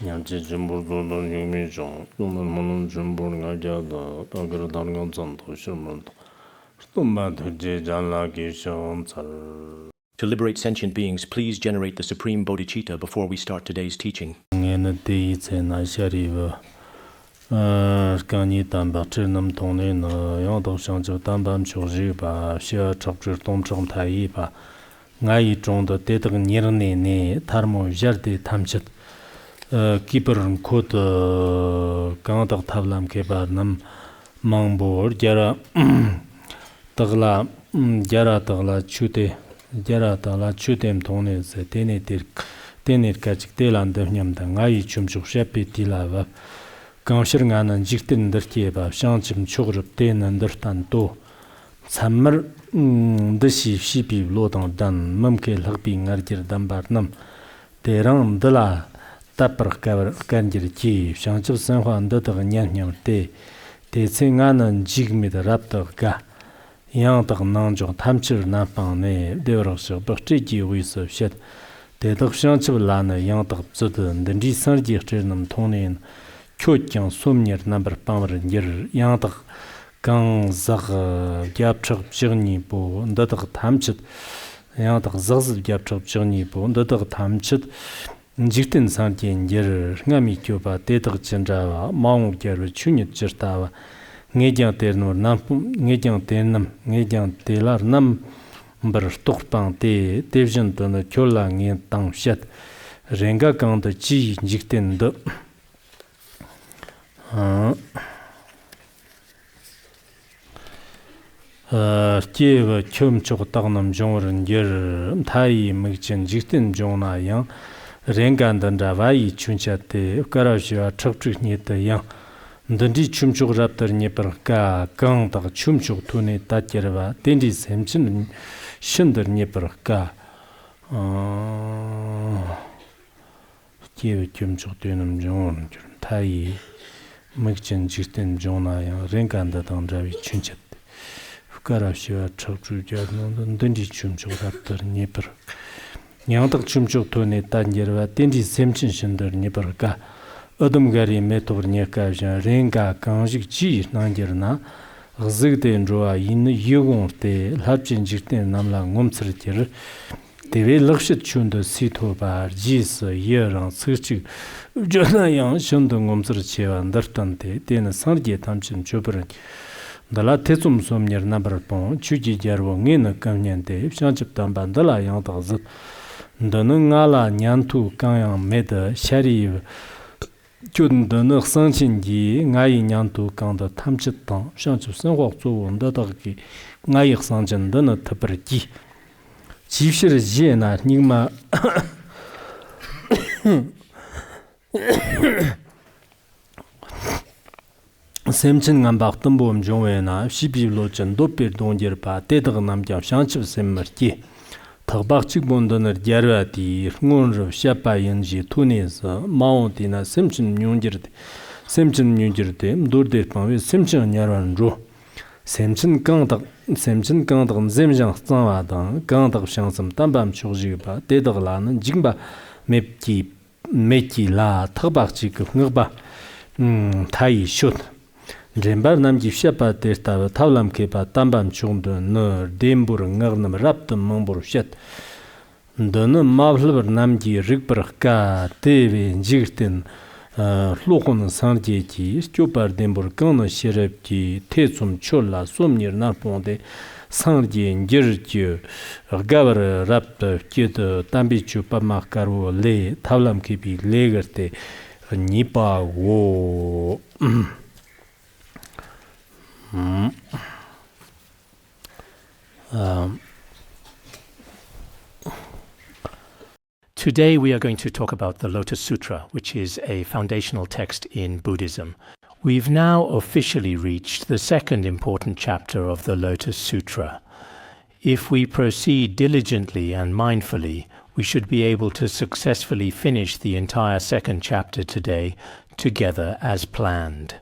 냠제 전부도 유미종 요는 전부가 자다 다그러 다른 전도 실문도 또만도 제잔라기 쇼잘. To liberate sentient beings, please generate the supreme bodhicitta before we start today's teaching. ngene de zena shariwa skani tamba chenam tongne na yang do shang zhe tamba chouji ba xia chap zhe dong zhong tai yi ba ngai zhong de de de ni ne ne tarmo jar de tamchit kiper ko de gang da tablam ke ba nam mangbo jara tagla jara tagla chute jara tagla chutem tongne se tene tenir kachik telan de nyamda ngai chumchuk shepi tilava 강실 가는 직된들 봐 상침 초그럽 되는 듯단도 참물 듯이 시비 로동단 멈게 럭비 나르지단 바남 대랑들라 답르가 간지르지 상침 선화한데 더 냥냥때 대생하는 지금이다 랍더가 양덕 난조 탐치를 나방네 되어서 버티기 위해서 셋 대덕 상침라는 양덕 저든 든지 선지 저는 통nên 초경 솜니르 넘버 파머는 일 양덕 강작 갸프적 지니 보 nd덕 탐칫 양덕 저즈 갸프적 지니 보 nd덕 탐칫 직든 산견 일 ngami 교바 대덕 진자와 마웅게르 추니 지르다와 녜장 때는 남 녜장 때는 녜장 때라 남 버 똑방 때 대전도는 졸랑이 땅샷 랭가 강도 지 직된도 제가 처음 적었다는 정어는 열 타이 먹진 직된 정나양 랭간던 자와이 춘차때 가라시와 척축니때양 든지 춤축 잡더니 버가 강다가 춤축 돈에 따지르와 든지 샘친 신더니 버가 제가 춤축 되는 정어는 타이 먹진 직된 정나양 랭간다 당자위 춘차 가라시와 척주자는 든지 춤축 잡더니 버 양덕 춤축 돈에 따지르와 든지 샘친 신더니 버가 어둠가리 메토르니까 랭가 강식 지 난게르나 르즈된 조아 인 유공때 합진 직된 남랑 몸스르티르 대외 럭시 춘도 시토바 지스 예랑 스치 저나양 신도 몸스르치와 더탄데 데나 산게 탐친 조브르 달라 테좀 솜니르 나버폰 추지자르고 녜나 감년데 상집단 반달라 양다즈 너는 알아 냔투 강양 메드 샤리 준더는 상친기 나이 냔투 강다 탐짓당 상집 생활 조원다다기 나이 상전더는特别기 집시르 지에나 닝마 샘친 감박던 보험 종외나 시비로 전도별 동지르바 대덕 남자 상집 샘머기 덕박직 본던을 야르아디 흥원르 샤파인지 투네서 마운티나 샘친 뉴지르데 도르데 방에 샘친 야란조 샘친 강덕 샘장 상와당 강덕 상섬 담밤 추지바 대덕라는 징바 메키라 덕박직 흥어바 타이 숏 렘바 남지 샤파 테스타 타울람 케파 담밤 추음도 너 뎀부르 ngărnam raptam mangboru shat ndana mavlber namji rigbrka teve jigten lukon sanjeji chopar dembur kana sherepji tetsum cholla somnir narponde sanje ngirji gavar rapta kit tambi chupa makaru le tavlam kepi legerte nipa wo Today we are going to talk about the Lotus Sutra, which is a foundational text in Buddhism. We've now officially reached the second important chapter of the Lotus Sutra. If we proceed diligently and mindfully, we should be able to successfully finish the entire second chapter today together as planned.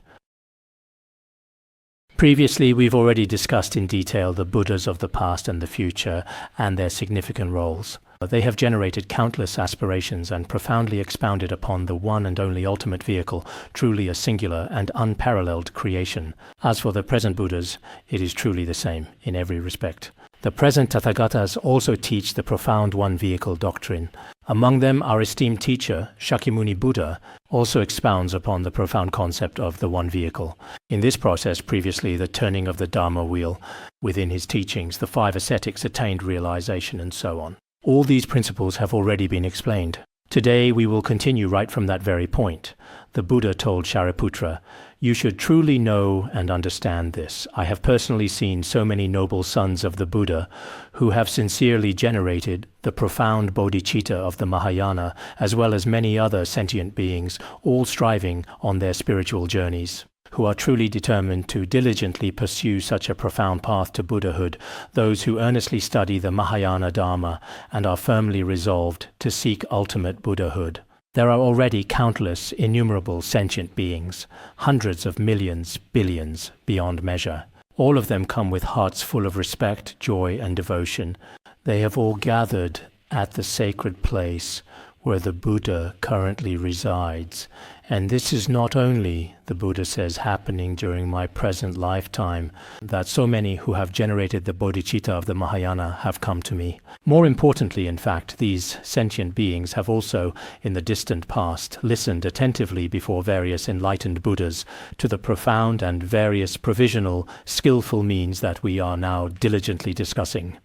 Previously, we've already discussed in detail the Buddhas of the past and the future and their significant roles. They have generated countless aspirations and profoundly expounded upon the one and only ultimate vehicle, truly a singular and unparalleled creation. As for the present Buddhas, it is truly the same in every respect. The present Tathagatas also teach the profound one vehicle doctrine. Among them, our esteemed teacher, Shakyamuni Buddha, also expounds upon the profound concept of the one vehicle. In this process, previously the turning of the Dharma wheel, within his teachings, the 5 ascetics attained realization, and so on. All these principles have already been explained. Today we will continue right from that very point. The Buddha told Shariputra, "You should truly know and understand this. I have personally seen so many noble sons of the Buddha who have sincerely generated the profound bodhicitta of the Mahayana, as well as many other sentient beings, all striving on their spiritual journeys, who are truly determined to diligently pursue such a profound path to Buddhahood, those who earnestly study the Mahayana Dharma and are firmly resolved to seek ultimate Buddhahood. There are already countless, innumerable sentient beings, hundreds of millions, billions, beyond measure. All of them come with hearts full of respect, joy, and devotion. They have all gathered at the sacred place where the Buddha currently resides. And this is not only, the Buddha says, happening during my present lifetime, that so many who have generated the bodhicitta of the Mahayana have come to me. More importantly, in fact, these sentient beings have also, in the distant past, listened attentively before various enlightened Buddhas to the profound and various provisional, skillful means that we are now diligently discussing.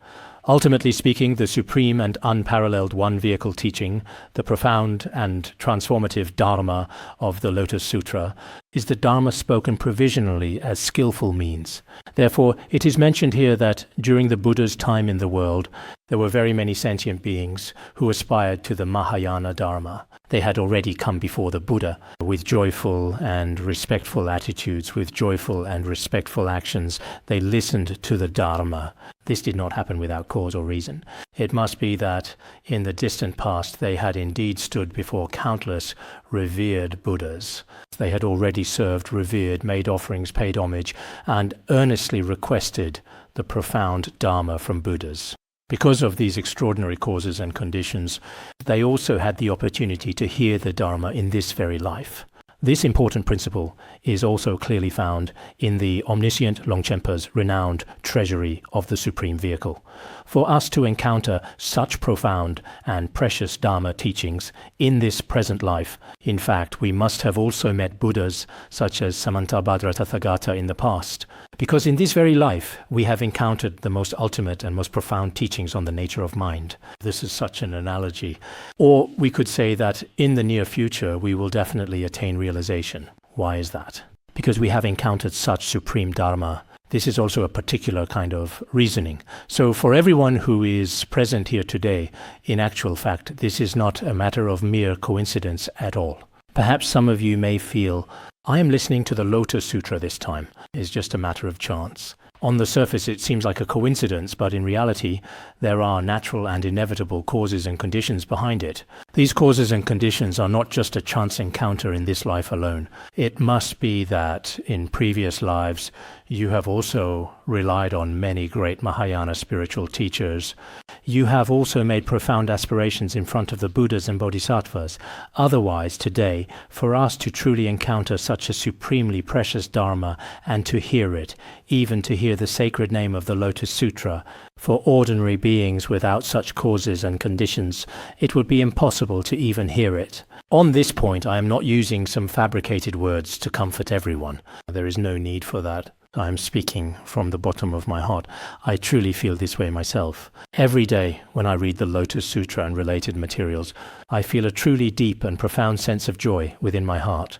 Ultimately speaking, the supreme and unparalleled one-vehicle teaching, the profound and transformative Dharma of the Lotus Sutra, is the Dharma spoken provisionally as skillful means. Therefore, it is mentioned here that during the Buddha's time in the world, there were very many sentient beings who aspired to the Mahayana Dharma. They had already come before the Buddha with joyful and respectful attitudes, with joyful and respectful actions. They listened to the Dharma. This did not happen without cause or reason. It must be that in the distant past they had indeed stood before countless revered Buddhas. They had already served, revered, made offerings, paid homage, and earnestly requested the profound Dharma from Buddhas. Because of these extraordinary causes and conditions, they also had the opportunity to hear the Dharma in this very life. This important principle is also clearly found in the omniscient Longchenpa's renowned treasury of the Supreme Vehicle. For us to encounter such profound and precious Dharma teachings in this present life, in fact, we must have also met Buddhas such as Samantabhadra Tathagata in the past, because in this very life we have encountered the most ultimate and most profound teachings on the nature of mind. This is such an analogy. Or we could say that in the near future we will definitely attain realization. Why is that? Because we have encountered such supreme Dharma. This is also a particular kind of reasoning. So for everyone who is present here today, in actual fact, this is not a matter of mere coincidence at all. Perhaps some of you may feel, I am listening to the Lotus Sutra this time. It's just a matter of chance. On the surface it seems like a coincidence, but in reality there are natural and inevitable causes and conditions behind it. These causes and conditions are not just a chance encounter in this life alone. It must be that in previous lives you have also relied on many great Mahayana spiritual teachers. You have also made profound aspirations in front of the Buddhas and Bodhisattvas. Otherwise, today, for us to truly encounter such a supremely precious Dharma and to hear it, even to hear the sacred name of the Lotus Sutra, for ordinary beings without such causes and conditions, it would be impossible to even hear it. On this point, I am not using some fabricated words to comfort everyone. There is no need for that. I am speaking from the bottom of my heart. I truly feel this way myself. Every day when I read the Lotus Sutra and related materials, I feel a truly deep and profound sense of joy within my heart.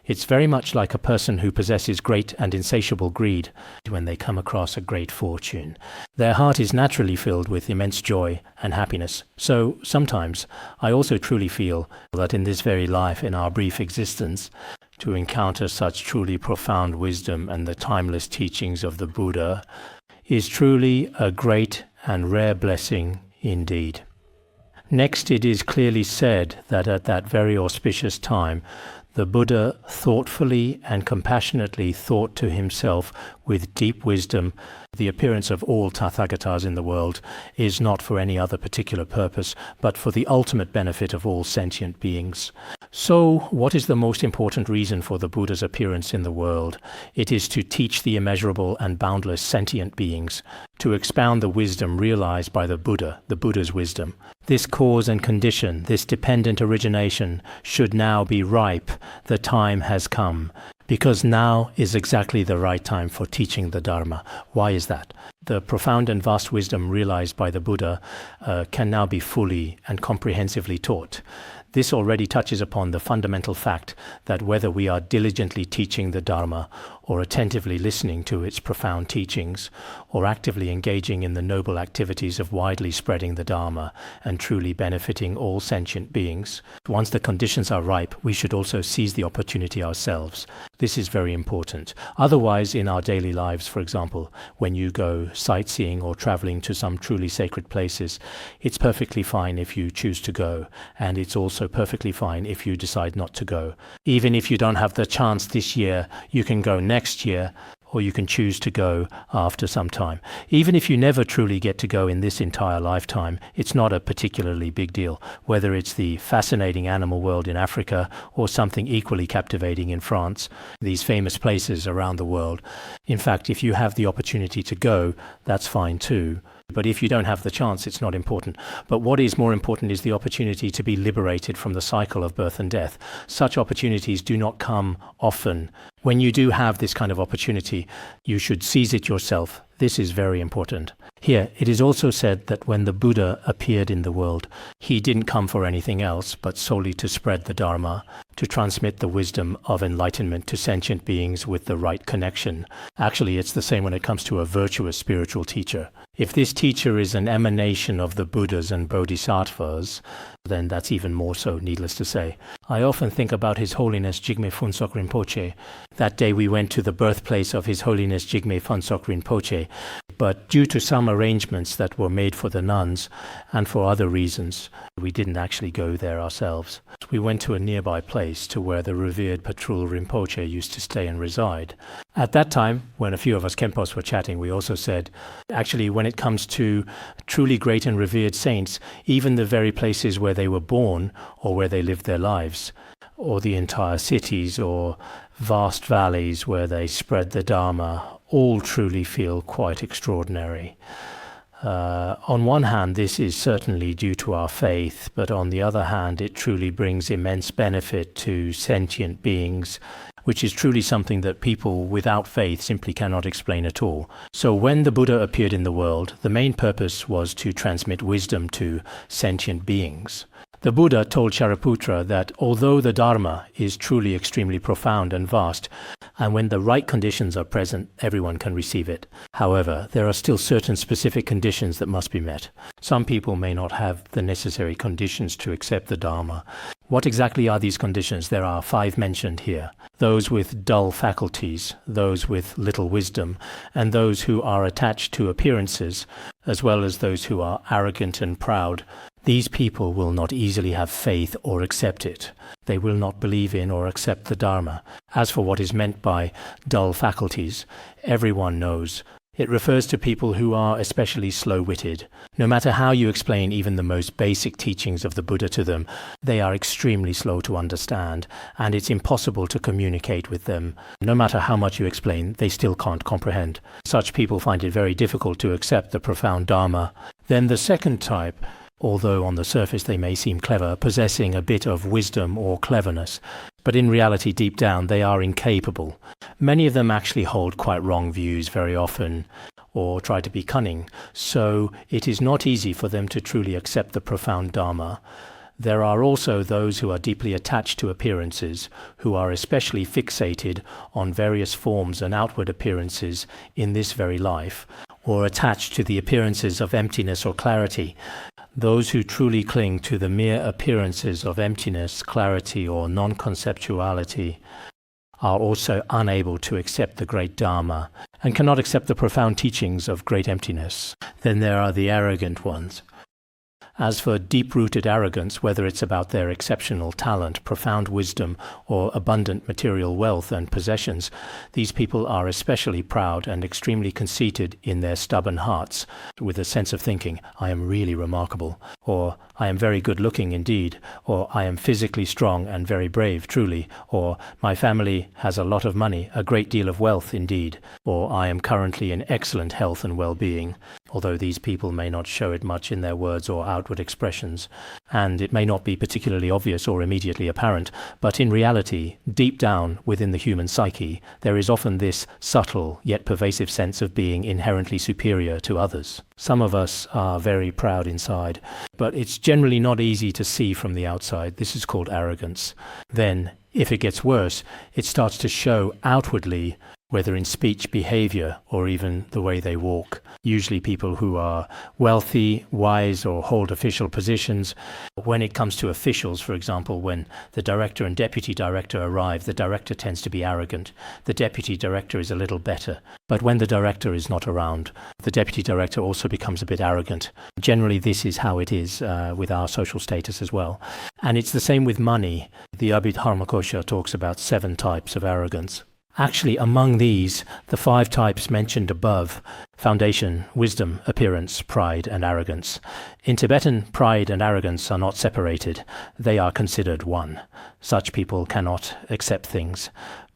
It's very much like a person who possesses great and insatiable greed when they come across a great fortune. Their heart is naturally filled with immense joy and happiness. So sometimes I also truly feel that in this very life, in our brief existence, to encounter such truly profound wisdom and the timeless teachings of the Buddha is truly a great and rare blessing indeed. Next, it is clearly said that at that very auspicious time, The Buddha thoughtfully and compassionately thought to himself with deep wisdom, the appearance of all Tathagatas in the world is not for any other particular purpose, but for the ultimate benefit of all sentient beings. So, what is the most important reason for the Buddha's appearance in the world? It is to teach the immeasurable and boundless sentient beings, to expound the wisdom realized by the Buddha's wisdom. This cause and condition, this dependent origination, should now be ripe. The time has come. Because now is exactly the right time for teaching the Dharma. Why is that? The profound and vast wisdom realized by the Buddha can now be fully and comprehensively taught. This already touches upon the fundamental fact that whether we are diligently teaching the Dharma or attentively listening to its profound teachings or actively engaging in the noble activities of widely spreading the Dharma and truly benefiting all sentient beings, once the conditions are ripe, we should also seize the opportunity ourselves. This is very important. Otherwise, in our daily lives, for example, when you go sightseeing or traveling to some truly sacred places, it's perfectly fine if you choose to go, and it's also perfectly fine if you decide not to go. Even if you don't have the chance this year, you can go next year, or you can choose to go after some time. Even if you never truly get to go in this entire lifetime, it's not a particularly big deal, whether it's the fascinating animal world in Africa or something equally captivating in France, these famous places around the world. In fact, if you have the opportunity to go, that's fine too. But if you don't have the chance, it's not important. But what is more important is the opportunity to be liberated from the cycle of birth and death. Such opportunities do not come often. When you do have this kind of opportunity, you should seize it yourself. This is very important. Here, it is also said that when the Buddha appeared in the world, he didn't come for anything else but solely to spread the Dharma, to transmit the wisdom of enlightenment to sentient beings with the right connection. Actually, it's the same when it comes to a virtuous spiritual teacher. If this teacher is an emanation of the Buddhas and Bodhisattvas, then that's even more so, needless to say. I often think about His Holiness Jigme Phuntsok Rinpoche. That day we went to the birthplace of His Holiness Jigme Phuntsok Rinpoche, but due to some arrangements that were made for the nuns and for other reasons, we didn't actually go there ourselves. We went to a nearby place to where the revered Patrul Rinpoche used to stay and reside. At that time, when a few of us Khenpos were chatting, we also said, actually, when it comes to truly great and revered saints, even the very places where they were born or where they lived their lives, or the entire cities or vast valleys where they spread the Dharma, all truly feel quite extraordinary. On one hand, this is certainly due to our faith, but on the other hand, it truly brings immense benefit to sentient beings, which is truly something that people without faith simply cannot explain at all. So when the Buddha appeared in the world, the main purpose was to transmit wisdom to sentient beings. The Buddha told Shariputra that although the Dharma is truly extremely profound and vast, and when the right conditions are present, everyone can receive it. However, there are still certain specific conditions that must be met. Some people may not have the necessary conditions to accept the Dharma. What exactly are these conditions? There are 5 mentioned here. Those with dull faculties, those with little wisdom, and those who are attached to appearances, as well as those who are arrogant and proud. These people will not easily have faith or accept it. They will not believe in or accept the Dharma. As for what is meant by dull faculties, everyone knows. It refers to people who are especially slow-witted. No matter how you explain even the most basic teachings of the Buddha to them, they are extremely slow to understand, and it's impossible to communicate with them. No matter how much you explain, they still can't comprehend. Such people find it very difficult to accept the profound Dharma. Then the second type, although on the surface they may seem clever, possessing a bit of wisdom or cleverness, but in reality deep down they are incapable. Many of them actually hold quite wrong views very often, or try to be cunning, so it is not easy for them to truly accept the profound Dharma. There are also those who are deeply attached to appearances, who are especially fixated on various forms and outward appearances in this very life, or attached to the appearances of emptiness or clarity. Those who truly cling to the mere appearances of emptiness, clarity, or non-conceptuality are also unable to accept the great Dharma and cannot accept the profound teachings of great emptiness. Then there are the arrogant ones. As for deep-rooted arrogance, whether it's about their exceptional talent, profound wisdom, or abundant material wealth and possessions, these people are especially proud and extremely conceited in their stubborn hearts, with a sense of thinking, I am really remarkable, or I am very good-looking indeed, or I am physically strong and very brave, truly, or my family has a lot of money, a great deal of wealth indeed, or I am currently in excellent health and well-being, although these people may not show it much in their words or outward expressions, and it may not be particularly obvious or immediately apparent, but in reality, deep down within the human psyche, there is often this subtle yet pervasive sense of being inherently superior to others. Some of us are very proud inside, but it's generally not easy to see from the outside. This is called arrogance. Then, if it gets worse, it starts to show outwardly, whether in speech, behavior, or even the way they walk. Usually people who are wealthy, wise, or hold official positions. When it comes to officials, for example, when the director and deputy director arrive, the director tends to be arrogant. The deputy director is a little better. But when the director is not around, the deputy director also becomes a bit arrogant. Generally, this is how it is with our social status as well. And it's the same with money. The Abhidharmakosha talks about 7 types of arrogance. Actually, among these, the 5 types mentioned above, foundation, wisdom, appearance, pride, and arrogance. In Tibetan, pride and arrogance are not separated. They are considered one. Such people cannot accept things.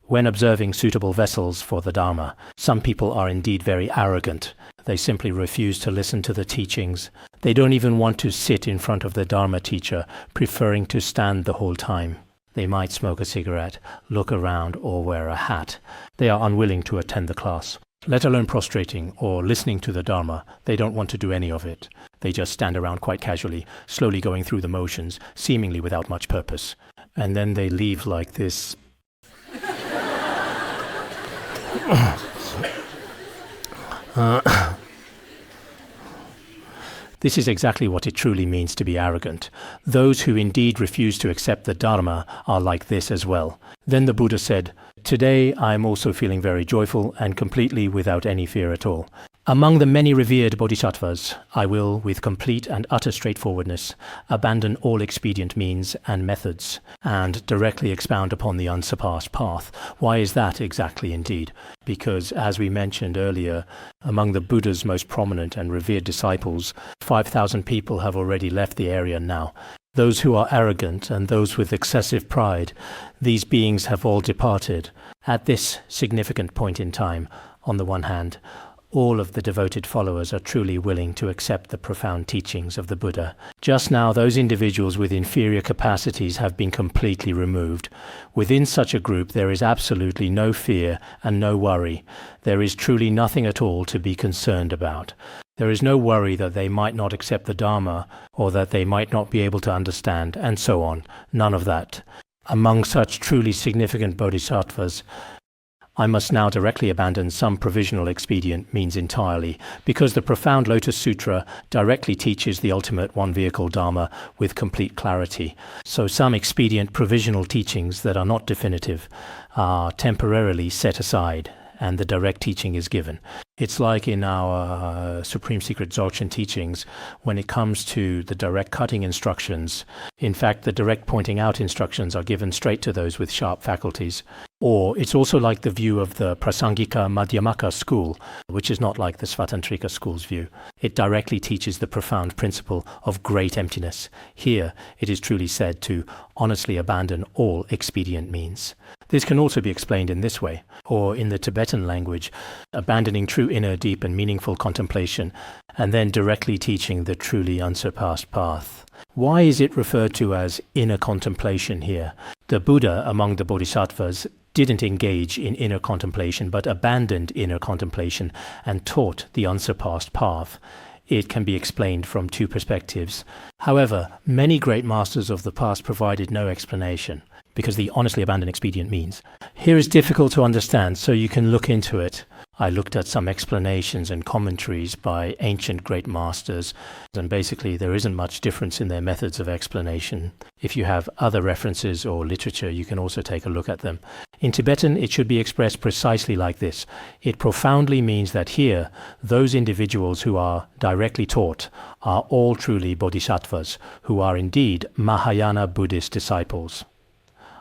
When observing suitable vessels for the Dharma, some people are indeed very arrogant. They simply refuse to listen to the teachings. They don't even want to sit in front of the Dharma teacher, preferring to stand the whole time. They might smoke a cigarette, look around, or wear a hat. They are unwilling to attend the class. Let alone prostrating or listening to the Dharma, they don't want to do any of it. They just stand around quite casually, slowly going through the motions, seemingly without much purpose. And then they leave like this. This is exactly what it truly means to be arrogant. Those who indeed refuse to accept the Dharma are like this as well. Then the Buddha said, "Today I am also feeling very joyful and completely without any fear at all. Among the many revered bodhisattvas, I will, with complete and utter straightforwardness, abandon all expedient means and methods, and directly expound upon the unsurpassed path." Why is that exactly indeed? Because, as we mentioned earlier, among the Buddha's most prominent and revered disciples, 5,000 people have already left the area now. Those who are arrogant and those with excessive pride, these beings have all departed. At this significant point in time, on the one hand, all of the devoted followers are truly willing to accept the profound teachings of the Buddha. Just now, those individuals with inferior capacities have been completely removed. Within such a group, there is absolutely no fear and no worry. There is truly nothing at all to be concerned about. There is no worry that they might not accept the Dharma, or that they might not be able to understand, and so on. None of that. Among such truly significant bodhisattvas, I must now directly abandon some provisional expedient means entirely, because the profound Lotus Sutra directly teaches the ultimate one-vehicle Dharma with complete clarity. So some expedient provisional teachings that are not definitive are temporarily set aside, and the direct teaching is given. It's like in our Supreme Secret Dzogchen teachings, when it comes to the direct cutting instructions. In fact, the direct pointing out instructions are given straight to those with sharp faculties. Or it's also like the view of the Prasangika Madhyamaka school, which is not like the Svatantrika school's view. It directly teaches the profound principle of great emptiness. Here, it is truly said to honestly abandon all expedient means. This can also be explained in this way, or in the Tibetan language, abandoning true inner, deep and meaningful contemplation, and then directly teaching the truly unsurpassed path. Why is it referred to as inner contemplation here? The Buddha, among the bodhisattvas, didn't engage in inner contemplation, but abandoned inner contemplation and taught the unsurpassed path. It can be explained from 2 perspectives. However, many great masters of the past provided no explanation, because the honestly abandoned expedient means. Here is difficult to understand, so you can look into it. I looked at some explanations and commentaries by ancient great masters, and basically there isn't much difference in their methods of explanation. If you have other references or literature, you can also take a look at them. In Tibetan, it should be expressed precisely like this. It profoundly means that here, those individuals who are directly taught are all truly bodhisattvas, who are indeed Mahayana Buddhist disciples.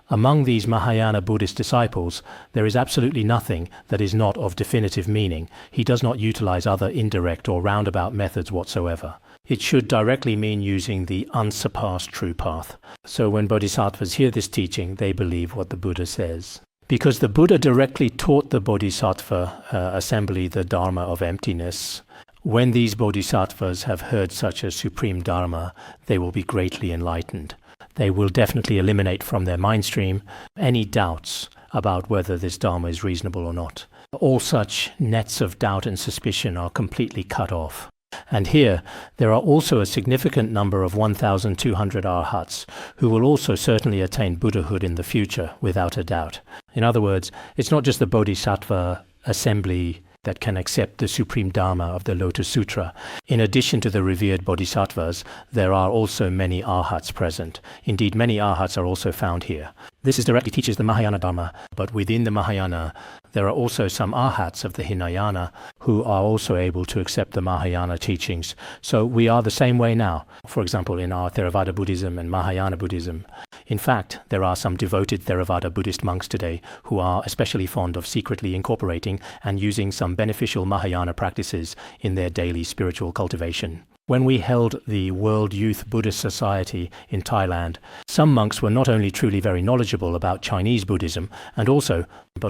Among these Mahayana Buddhist disciples, there is absolutely nothing that is not of definitive meaning. He does not utilize other indirect or roundabout methods whatsoever. It should directly mean using the unsurpassed true path. So when bodhisattvas hear this teaching, they believe what the Buddha says. Because the Buddha directly taught the bodhisattva assembly the dharma of emptiness, when these bodhisattvas have heard such a supreme dharma, they will be greatly enlightened. They will definitely eliminate from their mind stream any doubts about whether this dharma is reasonable or not. All such nets of doubt and suspicion are completely cut off. And here, there are also a significant number of 1,200 arhats who will also certainly attain Buddhahood in the future, without a doubt. In other words, it's not just the bodhisattva assembly that can accept the supreme dharma of the Lotus Sutra. In addition to the revered bodhisattvas, there are also many arhats present. Indeed, many arhats are also found here. This directly teaches the Mahayana Dharma, but within the Mahayana, there are also some arhats of the Hinayana who are also able to accept the Mahayana teachings. So we are the same way now. For example, in our Theravada Buddhism and Mahayana Buddhism. In fact, there are some devoted Theravada Buddhist monks today who are especially fond of secretly incorporating and using some beneficial Mahayana practices in their daily spiritual cultivation. When we held the World Youth Buddhist Society in Thailand, some monks were not only truly very knowledgeable about Chinese Buddhism, but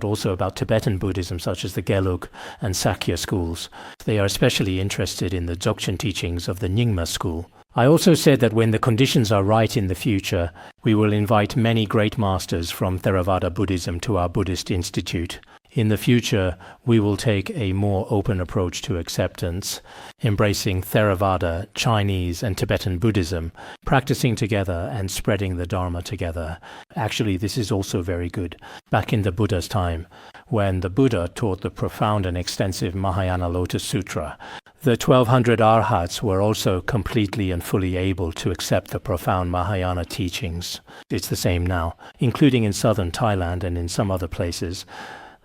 also about Tibetan Buddhism, such as the Gelug and Sakya schools. They are especially interested in the Dzogchen teachings of the Nyingma school. I also said that when the conditions are right in the future, we will invite many great masters from Theravada Buddhism to our Buddhist Institute. In the future, we will take a more open approach to acceptance, embracing Theravada, Chinese and Tibetan Buddhism, practicing together and spreading the Dharma together. Actually, this is also very good. Back in the Buddha's time, when the Buddha taught the profound and extensive Mahayana Lotus Sutra, the 1,200 arhats were also completely and fully able to accept the profound Mahayana teachings. It's the same now, including in southern Thailand and in some other places.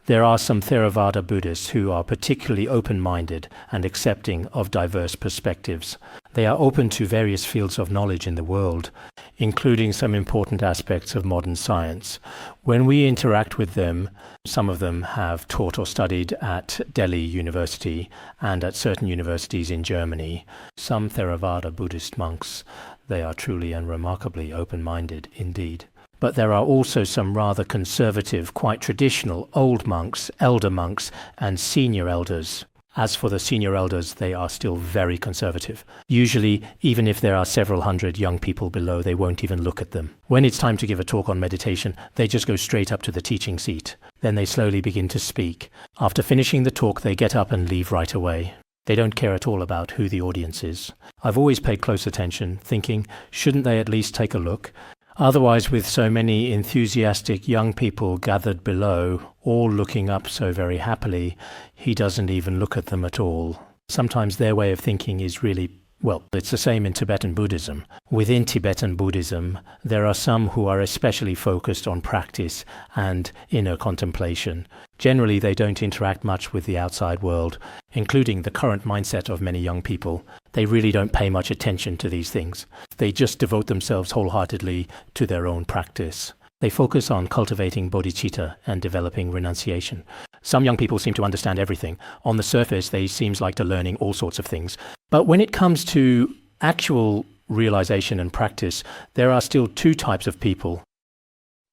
There are some Theravada Buddhists who are particularly open-minded and accepting of diverse perspectives. They are open to various fields of knowledge in the world, including some important aspects of modern science. When we interact with them, some of them have taught or studied at Delhi University and at certain universities in Germany. Some Theravada Buddhist monks, they are truly and remarkably open-minded indeed. But there are also some rather conservative, quite traditional old monks, elder monks, and senior elders. As for the senior elders, they are still very conservative. Usually, even if there are several hundred young people below, they won't even look at them. When it's time to give a talk on meditation, they just go straight up to the teaching seat. Then they slowly begin to speak. After finishing the talk, they get up and leave right away. They don't care at all about who the audience is. I've always paid close attention, thinking, shouldn't they at least take a look? Otherwise, with so many enthusiastic young people gathered below, all looking up so very happily, he doesn't even look at them at all. Sometimes their way of thinking is really, well, it's the same in Tibetan Buddhism. Within Tibetan Buddhism, there are some who are especially focused on practice and inner contemplation. Generally, they don't interact much with the outside world, including the current mindset of many young people. They really don't pay much attention to these things. They just devote themselves wholeheartedly to their own practice. They focus on cultivating bodhicitta and developing renunciation. Some young people seem to understand everything. On the surface, they seem like they're learning all sorts of things. But when it comes to actual realization and practice, there are still two types of people.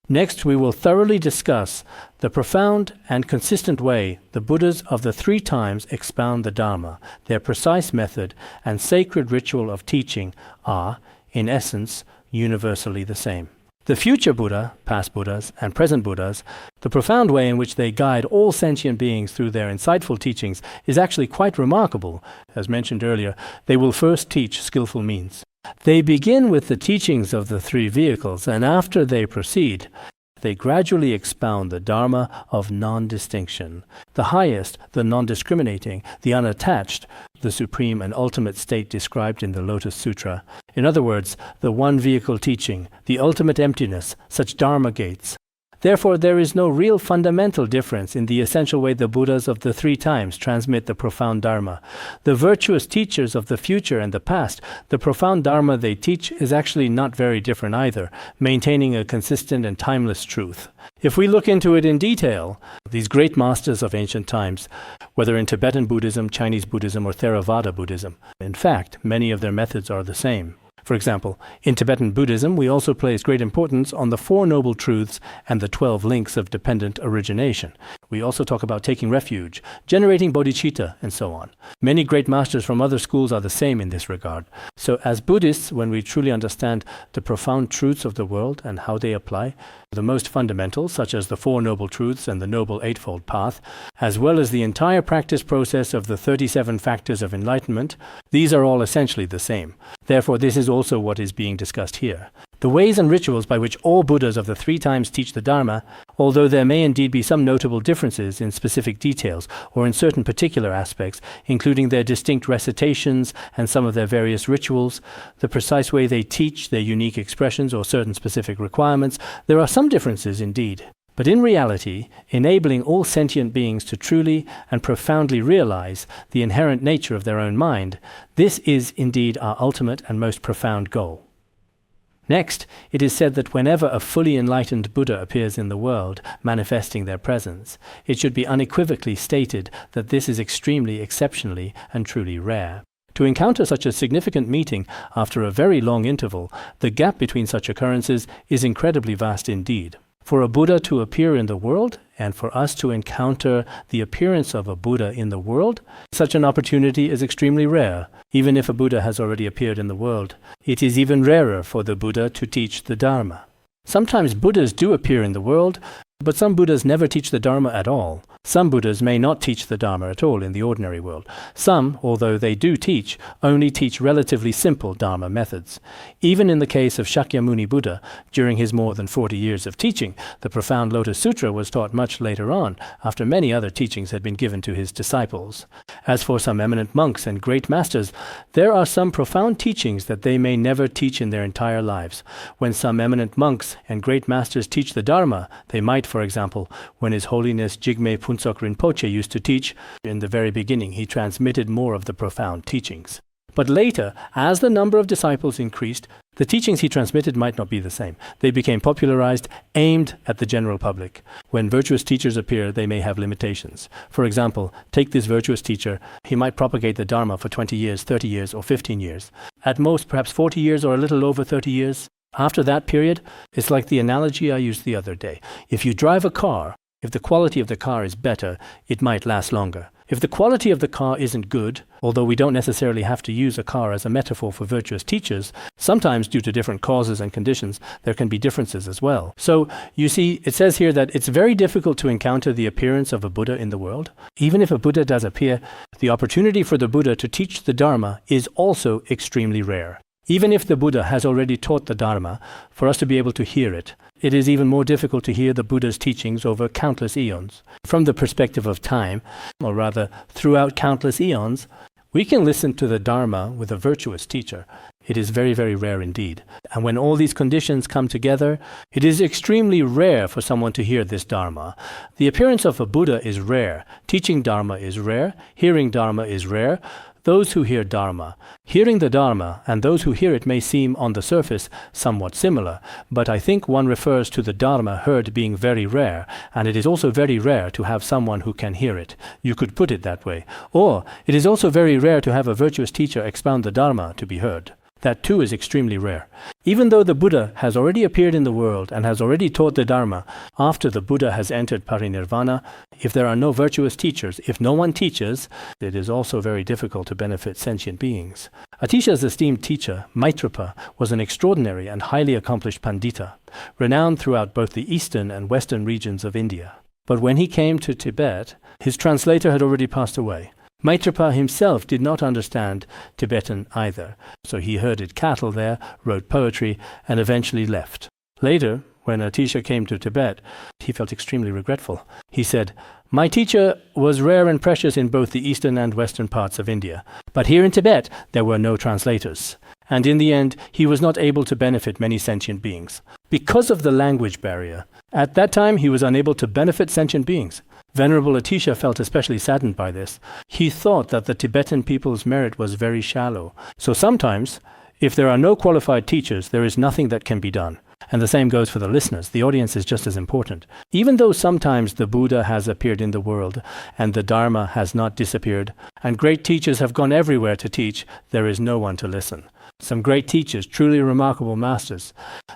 Next, we will thoroughly discuss the profound and consistent way the Buddhas of the 3 times expound the Dharma. Their precise method and sacred ritual of teaching are, in essence, universally the same. The future Buddha, past Buddhas, and present Buddhas, the profound way in which they guide all sentient beings through their insightful teachings is actually quite remarkable. As mentioned earlier, they will first teach skillful means. They begin with the teachings of the 3 vehicles, and after they proceed, They gradually expound the Dharma of non-distinction, the highest, the non-discriminating, the unattached, the supreme and ultimate state described in the Lotus Sutra. In other words, the one vehicle teaching, the ultimate emptiness, such Dharma gates. Therefore, there is no real fundamental difference in the essential way the Buddhas of the 3 times transmit the profound Dharma. The virtuous teachers of the future and the past, the profound Dharma they teach is actually not very different either, maintaining a consistent and timeless truth. If we look into it in detail, these great masters of ancient times, whether in Tibetan Buddhism, Chinese Buddhism, or Theravada Buddhism, in fact, many of their methods are the same. For example, in Tibetan Buddhism, we also place great importance on the 4 Noble Truths and the 12 links of dependent origination. We also talk about taking refuge, generating bodhicitta, and so on. Many great masters from other schools are the same in this regard. So as Buddhists, when we truly understand the profound truths of the world and how they apply, the most fundamental, such as the 4 Noble Truths and the Noble Eightfold Path, as well as the entire practice process of the 37 factors of enlightenment, these are all essentially the same. Therefore, this is also what is being discussed here. The ways and rituals by which all Buddhas of the 3 times teach the Dharma, although there may indeed be some notable differences in specific details or in certain particular aspects, including their distinct recitations and some of their various rituals, the precise way they teach, their unique expressions or certain specific requirements, there are some differences indeed. But in reality, enabling all sentient beings to truly and profoundly realize the inherent nature of their own mind, this is indeed our ultimate and most profound goal. Next, it is said that whenever a fully enlightened Buddha appears in the world, manifesting their presence, it should be unequivocally stated that this is extremely, exceptionally, and truly rare. To encounter such a significant meeting after a very long interval, the gap between such occurrences is incredibly vast indeed. For a Buddha to appear in the world, and for us to encounter the appearance of a Buddha in the world, such an opportunity is extremely rare. Even if a Buddha has already appeared in the world, it is even rarer for the Buddha to teach the Dharma. Sometimes Buddhas do appear in the world, but some Buddhas never teach the Dharma at all. Some Buddhas may not teach the Dharma at all in the ordinary world. Some, although they do teach, only teach relatively simple Dharma methods. Even in the case of Shakyamuni Buddha, during his more than 40 years of teaching, the profound Lotus Sutra was taught much later on, after many other teachings had been given to his disciples. As for some eminent monks and great masters, there are some profound teachings that they may never teach in their entire lives. When some eminent monks and great masters teach the Dharma, they might, for example, when His Holiness Jigme Phuntsok Rinpoche used to teach, in the very beginning he transmitted more of the profound teachings. But later, as the number of disciples increased, the teachings he transmitted might not be the same. They became popularized, aimed at the general public. When virtuous teachers appear, they may have limitations. For example, take this virtuous teacher. He might propagate the Dharma for 20 years, 30 years, or 15 years. At most, perhaps 40 years or a little over 30 years. After that period, it's like the analogy I used the other day. If you drive a car, if the quality of the car is better, it might last longer. If the quality of the car isn't good, although we don't necessarily have to use a car as a metaphor for virtuous teachers, sometimes due to different causes and conditions, there can be differences as well. So, you see, it says here that it's very difficult to encounter the appearance of a Buddha in the world. Even if a Buddha does appear, the opportunity for the Buddha to teach the Dharma is also extremely rare. Even if the Buddha has already taught the Dharma, for us to be able to hear it, it is even more difficult to hear the Buddha's teachings over countless eons. From the perspective of time, or rather, throughout countless eons, we can listen to the Dharma with a virtuous teacher. It is very, very rare indeed. And when all these conditions come together, it is extremely rare for someone to hear this Dharma. The appearance of a Buddha is rare. Teaching Dharma is rare. Hearing Dharma is rare. Those who hear Dharma, hearing the Dharma, and those who hear it may seem on the surface somewhat similar, but I think one refers to the Dharma heard being very rare, and it is also very rare to have someone who can hear it. You could put it that way. Or, it is also very rare to have a virtuous teacher expound the Dharma to be heard. That too is extremely rare. Even though the Buddha has already appeared in the world and has already taught the Dharma, after the Buddha has entered parinirvana, if there are no virtuous teachers, if no one teaches, it is also very difficult to benefit sentient beings. Atisha's esteemed teacher, Maitrapa, was an extraordinary and highly accomplished Pandita, renowned throughout both the eastern and western regions of India. But when he came to Tibet, his translator had already passed away. Maitrapa himself did not understand Tibetan either, so he herded cattle there, wrote poetry, and eventually left. Later, When a teacher came to Tibet, he felt extremely regretful. He said, "My teacher was rare and precious in both the eastern and western parts of India, but here in Tibet there were no translators. And in the end, he was not able to benefit many sentient beings. Because of the language barrier, at that time he was unable to benefit sentient beings." Venerable Atisha felt especially saddened by this. He thought that the Tibetan people's merit was very shallow. So sometimes, if there are no qualified teachers, there is nothing that can be done. And the same goes for the listeners. The audience is just as important. Even though sometimes the Buddha has appeared in the world and the Dharma has not disappeared, and great teachers have gone everywhere to teach, there is no one to listen. Some great teachers, truly remarkable masters,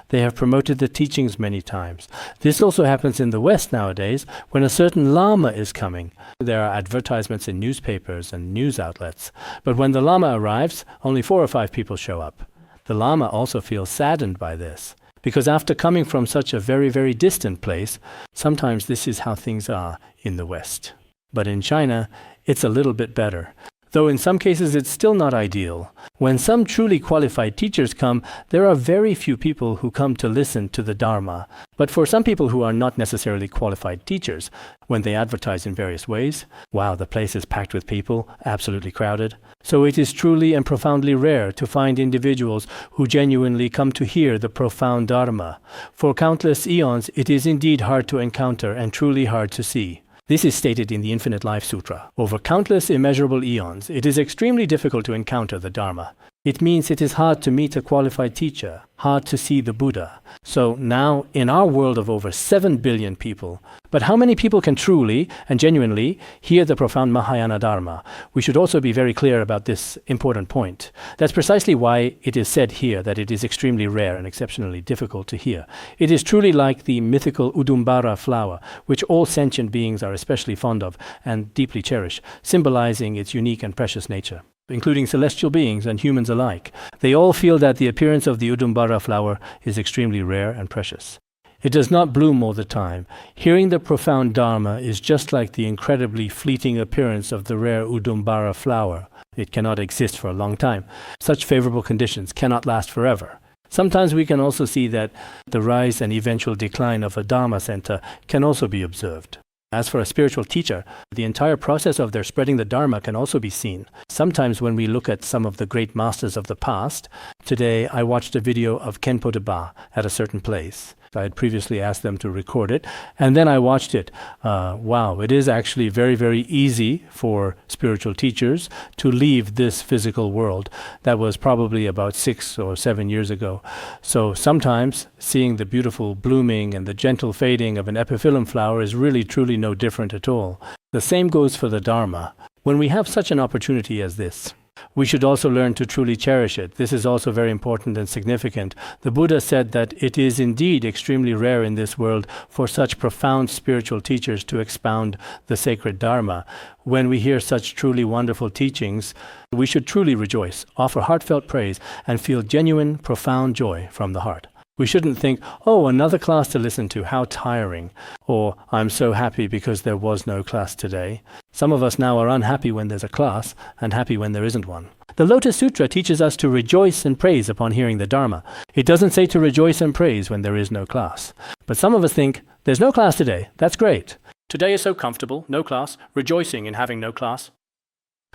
they have promoted the teachings many times. This also happens in the West nowadays when a certain Lama is coming. There are advertisements in newspapers and news outlets. But when the Lama arrives, only 4 or 5 people show up. The Lama also feels saddened by this, because after coming from such a very, very distant place, sometimes this is how things are in the West. But in China, it's a little bit better. Though in some cases it's still not ideal. When some truly qualified teachers come, there are very few people who come to listen to the Dharma. But for some people who are not necessarily qualified teachers, when they advertise in various ways, wow, the place is packed with people, absolutely crowded. So it is truly and profoundly rare to find individuals who genuinely come to hear the profound Dharma. For countless eons, it is indeed hard to encounter and truly hard to see. This is stated in the Infinite Life Sutra. Over countless immeasurable eons, it is extremely difficult to encounter the Dharma. It means it is hard to meet a qualified teacher, hard to see the Buddha. So now, in our world of over 7 billion people, but how many people can truly and genuinely hear the profound Mahayana Dharma? We should also be very clear about this important point. That's precisely why it is said here that it is extremely rare and exceptionally difficult to hear. It is truly like the mythical Udumbara flower, which all sentient beings are especially fond of and deeply cherish, symbolizing its unique and precious nature, including celestial beings and humans alike. They all feel that the appearance of the Udumbara flower is extremely rare and precious. It does not bloom all the time. Hearing the profound Dharma is just like the incredibly fleeting appearance of the rare Udumbara flower. It cannot exist for a long time. Such favorable conditions cannot last forever. Sometimes we can also see that the rise and eventual decline of a Dharma center can also be observed. As for a spiritual teacher, the entire process of their spreading the Dharma can also be seen. Sometimes when we look at some of the great masters of the past, today I watched a video of Khenpo Deba at a certain place. I had previously asked them to record it, and then I watched it. Wow, it is actually very, very easy for spiritual teachers to leave this physical world. That was probably about 6 or 7 years ago. So sometimes seeing the beautiful blooming and the gentle fading of an epiphyllum flower is really truly no different at all. The same goes for the Dharma. When we have such an opportunity as this, we should also learn to truly cherish it. This is also very important and significant. The Buddha said that it is indeed extremely rare in this world for such profound spiritual teachers to expound the sacred Dharma. When we hear such truly wonderful teachings, we should truly rejoice, offer heartfelt praise, and feel genuine, profound joy from the heart. We shouldn't think, oh, another class to listen to, how tiring, or I'm so happy because there was no class today. Some of us now are unhappy when there's a class and happy when there isn't one. The Lotus Sutra teaches us to rejoice and praise upon hearing the Dharma. It doesn't say to rejoice and praise when there is no class. But some of us think, there's no class today, that's great. Today is so comfortable, no class, rejoicing in having no class.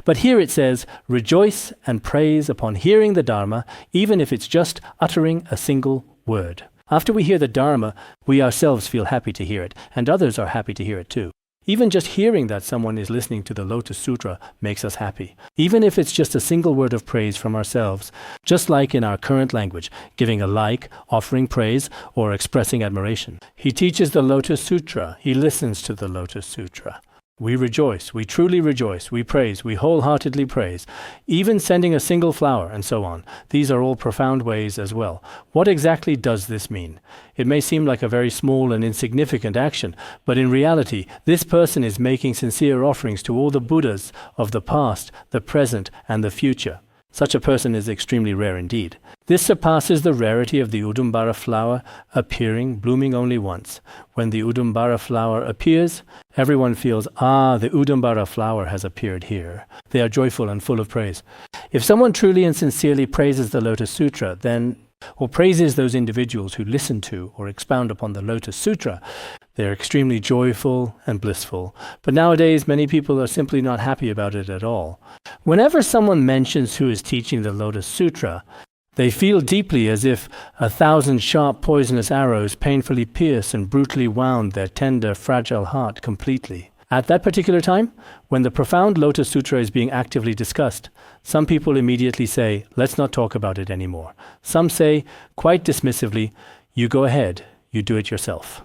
But here it says, rejoice and praise upon hearing the Dharma, even if it's just uttering a single word. After we hear the Dharma, we ourselves feel happy to hear it, and others are happy to hear it too. Even just hearing that someone is listening to the Lotus Sutra makes us happy, even if it's just a single word of praise from ourselves, just like in our current language, giving a like, offering praise, or expressing admiration. He teaches the Lotus Sutra. He listens to the Lotus Sutra. We rejoice, we truly rejoice, we praise, we wholeheartedly praise, even sending a single flower, and so on. These are all profound ways as well. What exactly does this mean? It may seem like a very small and insignificant action, but in reality, this person is making sincere offerings to all the Buddhas of the past, the present, and the future. Such a person is extremely rare indeed. This surpasses the rarity of the Udumbara flower appearing, blooming only once. When the Udumbara flower appears, everyone feels, the Udumbara flower has appeared here. They are joyful and full of praise. If someone truly and sincerely praises the Lotus Sutra, then or praises those individuals who listen to or expound upon the Lotus Sutra, they're extremely joyful and blissful. But nowadays, many people are simply not happy about it at all. Whenever someone mentions who is teaching the Lotus Sutra, they feel deeply as if 1,000 sharp poisonous arrows painfully pierce and brutally wound their tender, fragile heart completely. At that particular time, when the profound Lotus Sutra is being actively discussed, some people immediately say, let's not talk about it anymore. Some say, quite dismissively, you go ahead, you do it yourself.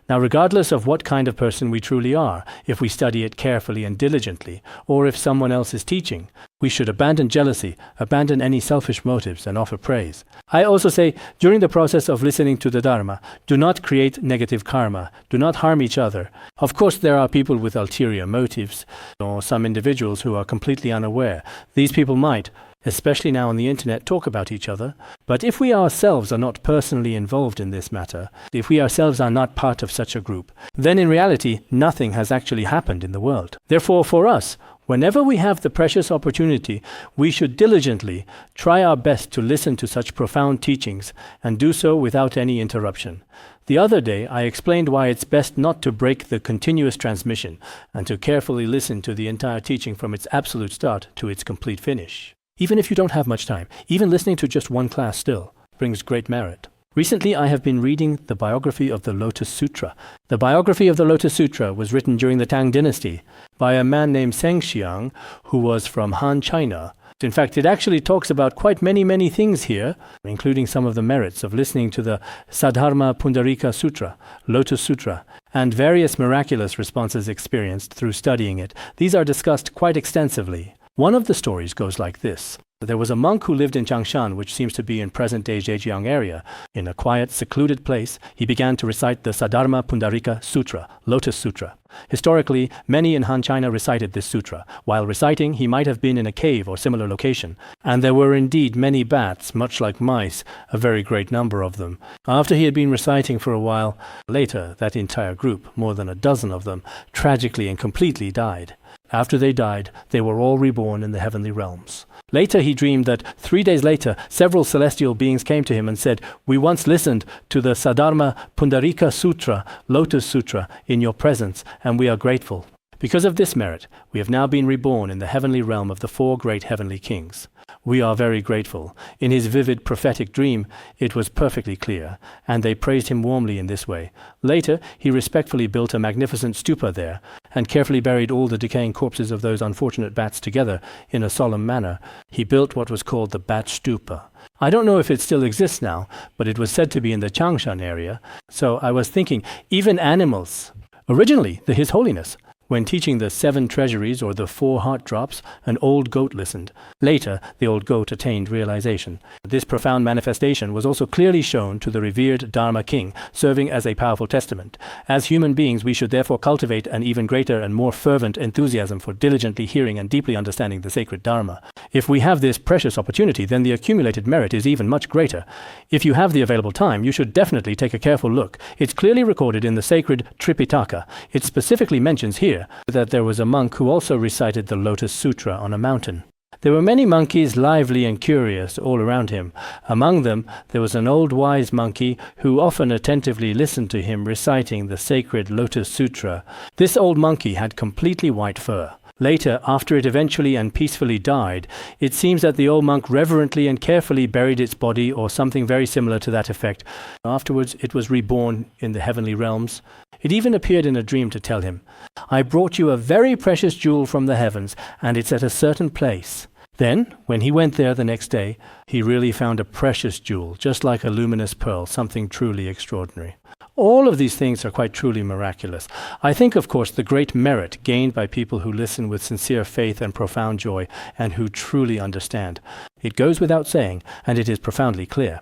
Now, regardless of what kind of person we truly are, if we study it carefully and diligently, or if someone else is teaching, we should abandon jealousy, abandon any selfish motives, and offer praise. I also say, during the process of listening to the Dharma, do not create negative karma, do not harm each other. Of course, there are people with ulterior motives, or some individuals who are completely unaware. These people might, especially now on the internet, talk about each other. But if we ourselves are not personally involved in this matter, if we ourselves are not part of such a group, then in reality, nothing has actually happened in the world. Therefore, for us, whenever we have the precious opportunity, we should diligently try our best to listen to such profound teachings and do so without any interruption. The other day, I explained why it's best not to break the continuous transmission and to carefully listen to the entire teaching from its absolute start to its complete finish. Even if you don't have much time, even listening to just one class still brings great merit. Recently, I have been reading the biography of the Lotus Sutra. The biography of the Lotus Sutra was written during the Tang dynasty by a man named Zheng Xiang, who was from Han, China. In fact, it actually talks about quite many things here, including some of the merits of listening to the Saddharma Pundarika Sutra, Lotus Sutra, and various miraculous responses experienced through studying it. These are discussed quite extensively. One of the stories goes like this. There was a monk who lived in Changshan, which seems to be in present-day Zhejiang area. In a quiet, secluded place, he began to recite the Saddharma Pundarika Sutra, Lotus Sutra. Historically, many in Han China recited this sutra. While reciting, he might have been in a cave or similar location. And there were indeed many bats, much like mice, a very great number of them. After he had been reciting for a while, later, that entire group, more than a dozen of them, tragically and completely died. After they died, they were all reborn in the heavenly realms. Later he dreamed that 3 days later, several celestial beings came to him and said, "We once listened to the Saddharma Pundarika Sutra, Lotus Sutra, in your presence, and we are grateful. Because of this merit, we have now been reborn in the heavenly realm of the 4 great heavenly kings. We are very grateful." In his vivid prophetic dream, it was perfectly clear, and they praised him warmly in this way. Later, he respectfully built a magnificent stupa there, and carefully buried all the decaying corpses of those unfortunate bats together in a solemn manner. He built what was called the Bat Stupa. I don't know if it still exists now, but it was said to be in the Changshan area, so I was thinking, even animals. Originally, His Holiness, when teaching the 7 treasuries or the 4 heart drops, an old goat listened. Later, the old goat attained realization. This profound manifestation was also clearly shown to the revered Dharma king, serving as a powerful testament. As human beings, we should therefore cultivate an even greater and more fervent enthusiasm for diligently hearing and deeply understanding the sacred Dharma. If we have this precious opportunity, then the accumulated merit is even much greater. If you have the available time, you should definitely take a careful look. It's clearly recorded in the sacred Tripitaka. It specifically mentions here that there was a monk who also recited the Lotus Sutra on a mountain. There were many monkeys, lively and curious, all around him. Among them, there was an old wise monkey who often attentively listened to him reciting the sacred Lotus Sutra. This old monkey had completely white fur. Later, after it eventually and peacefully died, it seems that the old monk reverently and carefully buried its body or something very similar to that effect. Afterwards, it was reborn in the heavenly realms. It even appeared in a dream to tell him, "I brought you a very precious jewel from the heavens, and it's at a certain place." Then, when he went there the next day, he really found a precious jewel, just like a luminous pearl, something truly extraordinary. All of these things are quite truly miraculous. I think, of course, the great merit gained by people who listen with sincere faith and profound joy, and who truly understand. It goes without saying, and it is profoundly clear.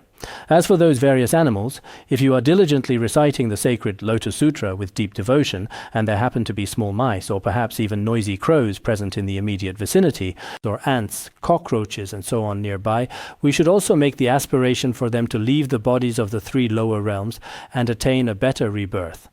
As for those various animals, if you are diligently reciting the sacred Lotus Sutra with deep devotion, and there happen to be small mice or perhaps even noisy crows present in the immediate vicinity, or ants, cockroaches, and so on nearby, we should also make the aspiration for them to leave the bodies of the 3 lower realms and attain a better rebirth.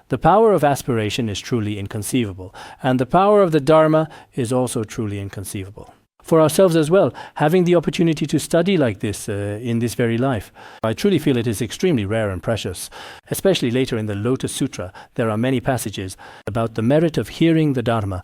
The power of aspiration is truly inconceivable, and the power of the Dharma is also truly inconceivable. For ourselves as well, having the opportunity to study like this in this very life, I truly feel it is extremely rare and precious. Especially later in the Lotus Sutra, there are many passages about the merit of hearing the Dharma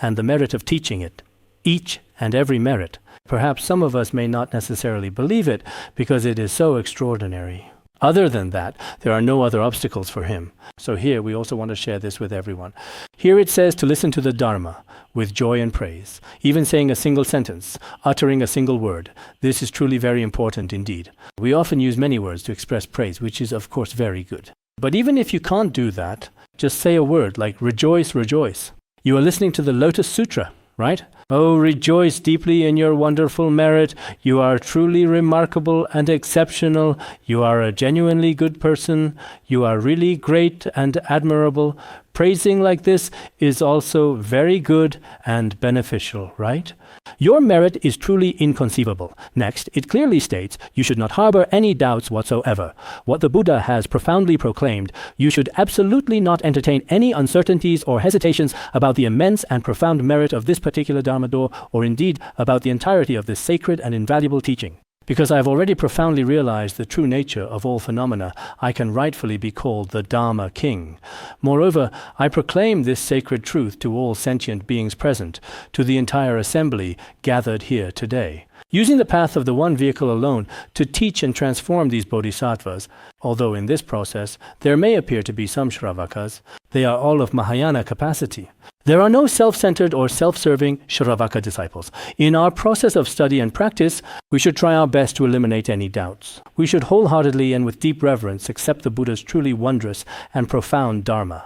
and the merit of teaching it. Each and every merit. Perhaps some of us may not necessarily believe it because it is so extraordinary. Other than that, there are no other obstacles for him. So here we also want to share this with everyone. Here it says to listen to the Dharma with joy and praise, even saying a single sentence, uttering a single word. This is truly very important indeed. We often use many words to express praise, which is of course very good. But even if you can't do that, just say a word like rejoice, rejoice. You are listening to the Lotus Sutra, right? Oh, rejoice deeply in your wonderful merit. You are truly remarkable and exceptional. You are a genuinely good person. You are really great and admirable. Praising like this is also very good and beneficial, right? Your merit is truly inconceivable. Next, it clearly states you should not harbor any doubts whatsoever. What the Buddha has profoundly proclaimed, you should absolutely not entertain any uncertainties or hesitations about the immense and profound merit of this particular Dharma door, or indeed about the entirety of this sacred and invaluable teaching. Because I have already profoundly realized the true nature of all phenomena, I can rightfully be called the Dharma King. Moreover, I proclaim this sacred truth to all sentient beings present, to the entire assembly gathered here today. Using the path of the one vehicle alone to teach and transform these bodhisattvas, although in this process there may appear to be some Śrāvakas, they are all of Mahayana capacity. There are no self-centered or self-serving Śrāvaka disciples. In our process of study and practice, we should try our best to eliminate any doubts. We should wholeheartedly and with deep reverence accept the Buddha's truly wondrous and profound Dharma.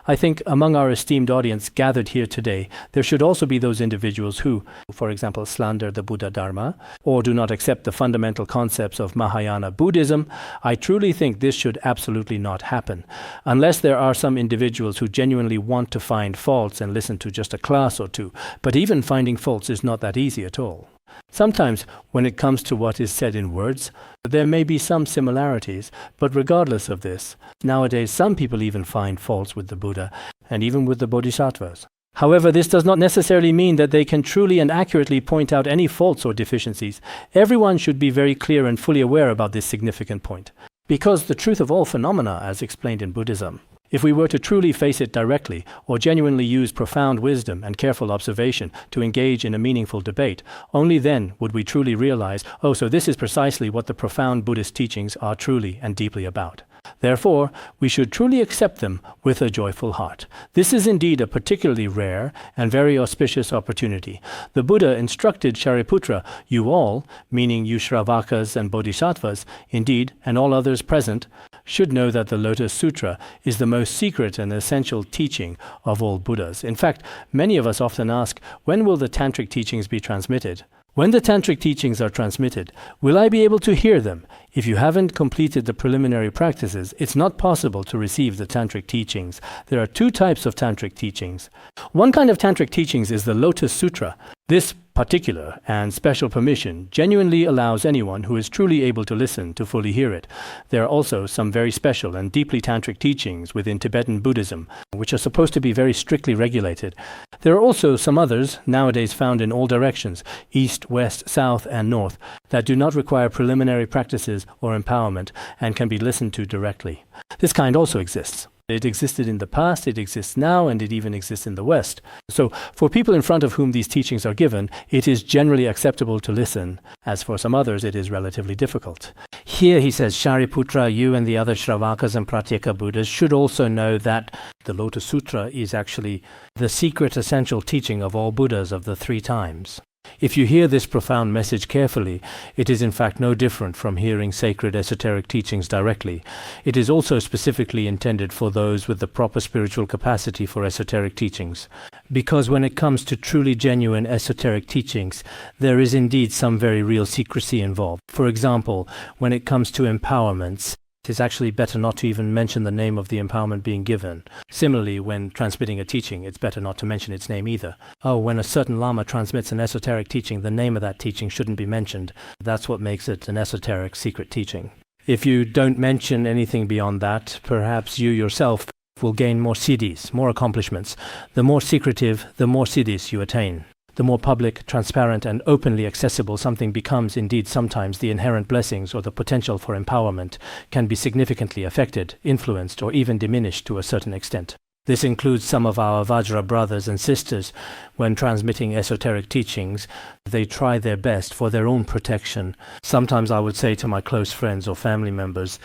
I think among our esteemed audience gathered here today, there should also be those individuals who, for example, slander the Buddha Dharma or do not accept the fundamental concepts of Mahayana Buddhism. I truly think this should absolutely not happen, unless there are some individuals who genuinely want to find faults and listen to just a class or two. But even finding faults is not that easy at all. Sometimes, when it comes to what is said in words, there may be some similarities, but regardless of this, nowadays some people even find faults with the Buddha, and even with the Bodhisattvas. However, this does not necessarily mean that they can truly and accurately point out any faults or deficiencies. Everyone should be very clear and fully aware about this significant point. Because the truth of all phenomena, as explained in Buddhism, if we were to truly face it directly, or genuinely use profound wisdom and careful observation to engage in a meaningful debate, only then would we truly realize, oh, so this is precisely what the profound Buddhist teachings are truly and deeply about. Therefore, we should truly accept them with a joyful heart. This is indeed a particularly rare and very auspicious opportunity. The Buddha instructed Shariputra, you all, meaning you Śrāvakas and Bodhisattvas, indeed, and all others present, should know that the Lotus Sutra is the most secret and essential teaching of all Buddhas. In fact, many of us often ask, when will the Tantric teachings be transmitted? When the Tantric teachings are transmitted, will I be able to hear them? If you haven't completed the preliminary practices, it's not possible to receive the Tantric teachings. There are two types of Tantric teachings. One kind of Tantric teachings is the Lotus Sutra. This particular and special permission genuinely allows anyone who is truly able to listen to fully hear it. There are also some very special and deeply tantric teachings within Tibetan Buddhism, which are supposed to be very strictly regulated. There are also some others, nowadays found in all directions, east, west, south, and north, that do not require preliminary practices or empowerment and can be listened to directly. This kind also exists. It existed in the past, it exists now, and it even exists in the West. So, for people in front of whom these teachings are given, it is generally acceptable to listen. As for some others, it is relatively difficult. Here he says, Shariputra, you and the other Śrāvakas and Pratyekabuddhas should also know that the Lotus Sutra is actually the secret essential teaching of all Buddhas of the three times. If you hear this profound message carefully, it is in fact no different from hearing sacred esoteric teachings directly. It is also specifically intended for those with the proper spiritual capacity for esoteric teachings. Because when it comes to truly genuine esoteric teachings, there is indeed some very real secrecy involved. For example, when it comes to empowerments, it is actually better not to even mention the name of the empowerment being given. Similarly, when transmitting a teaching, it's better not to mention its name either. Oh, when a certain Lama transmits an esoteric teaching, the name of that teaching shouldn't be mentioned. That's what makes it an esoteric secret teaching. If you don't mention anything beyond that, perhaps you yourself will gain more siddhis, more accomplishments. The more secretive, the more siddhis you attain. The more public, transparent, and openly accessible something becomes, indeed sometimes the inherent blessings or the potential for empowerment can be significantly affected, influenced, or even diminished to a certain extent. This includes some of our Vajra brothers and sisters. When transmitting esoteric teachings, they try their best for their own protection. Sometimes I would say to my close friends or family members,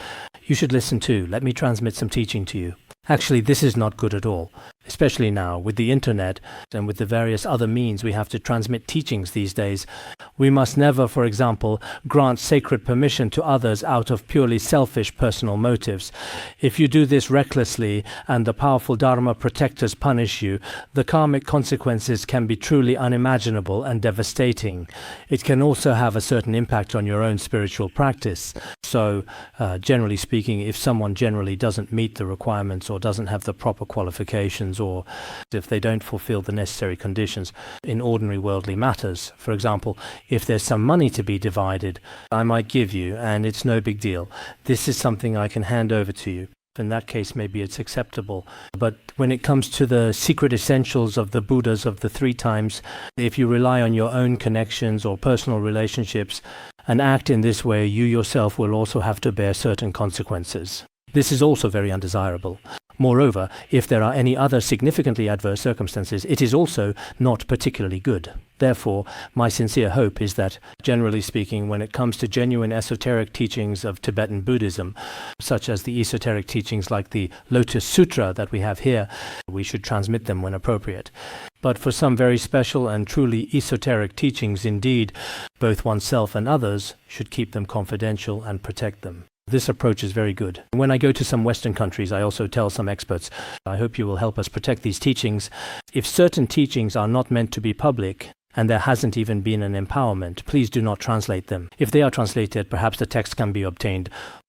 "You should listen too, let me transmit some teaching to you." Actually, this is not good at all, especially now with the internet and with the various other means we have to transmit teachings these days. We must never, for example, grant sacred permission to others out of purely selfish personal motives. If you do this recklessly and the powerful Dharma protectors punish you, the karmic consequences can be truly unimaginable and devastating. It can also have a certain impact on your own spiritual practice. So, generally speaking, if someone generally doesn't meet the requirements or doesn't have the proper qualifications, or if they don't fulfill the necessary conditions in ordinary worldly matters, for example, if there's some money to be divided, I might give you, and it's no big deal. This is something I can hand over to you. In that case, maybe it's acceptable. But when it comes to the secret essentials of the Buddhas of the 3 times, if you rely on your own connections or personal relationships and act in this way, you yourself will also have to bear certain consequences. This is also very undesirable. Moreover, if there are any other significantly adverse circumstances, it is also not particularly good. Therefore, my sincere hope is that, generally speaking, when it comes to genuine esoteric teachings of Tibetan Buddhism, such as the esoteric teachings like the Lotus Sutra that we have here, we should transmit them when appropriate. But for some very special and truly esoteric teachings, indeed, both oneself and others should keep them confidential and protect them. This approach is very good. When I go to some Western countries, I also tell some experts, I hope you will help us protect these teachings. If certain teachings are not meant to be public, and there hasn't even been an empowerment, please do not translate them. If they are translated, perhaps the text can be obtained,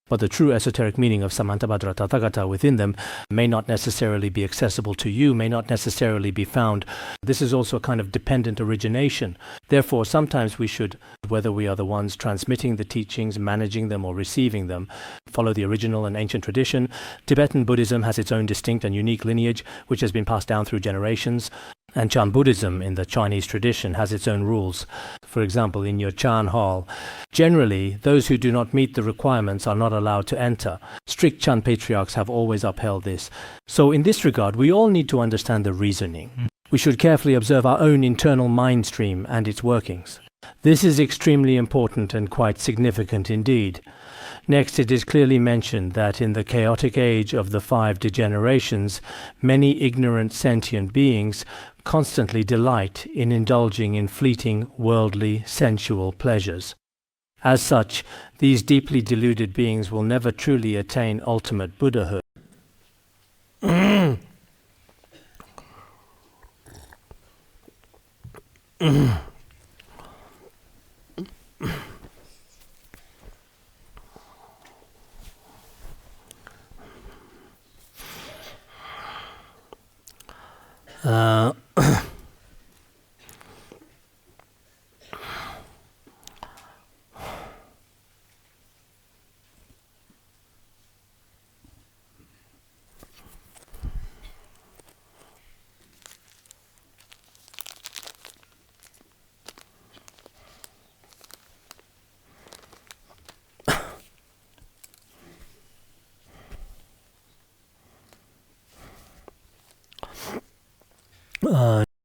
but the true esoteric meaning of Samantabhadra Tathagata within them may not necessarily be accessible to you, may not necessarily be found. This is also a kind of dependent origination. Therefore, sometimes we should, whether we are the ones transmitting the teachings, managing them, or receiving them, follow the original and ancient tradition. Tibetan Buddhism has its own distinct and unique lineage, which has been passed down through generations. And Chan Buddhism in the Chinese tradition has its own rules. For example, in your Chan hall, generally, those who do not meet the requirements are not allowed to enter. Strict Chan patriarchs have always upheld this. So in this regard, we all need to understand the reasoning. We should carefully observe our own internal mind stream and its workings. This is extremely important and quite significant indeed. Next, it is clearly mentioned that in the chaotic age of the 5 degenerations, many ignorant sentient beings constantly delight in indulging in fleeting, worldly, sensual pleasures. As such, these deeply deluded beings will never truly attain ultimate Buddhahood.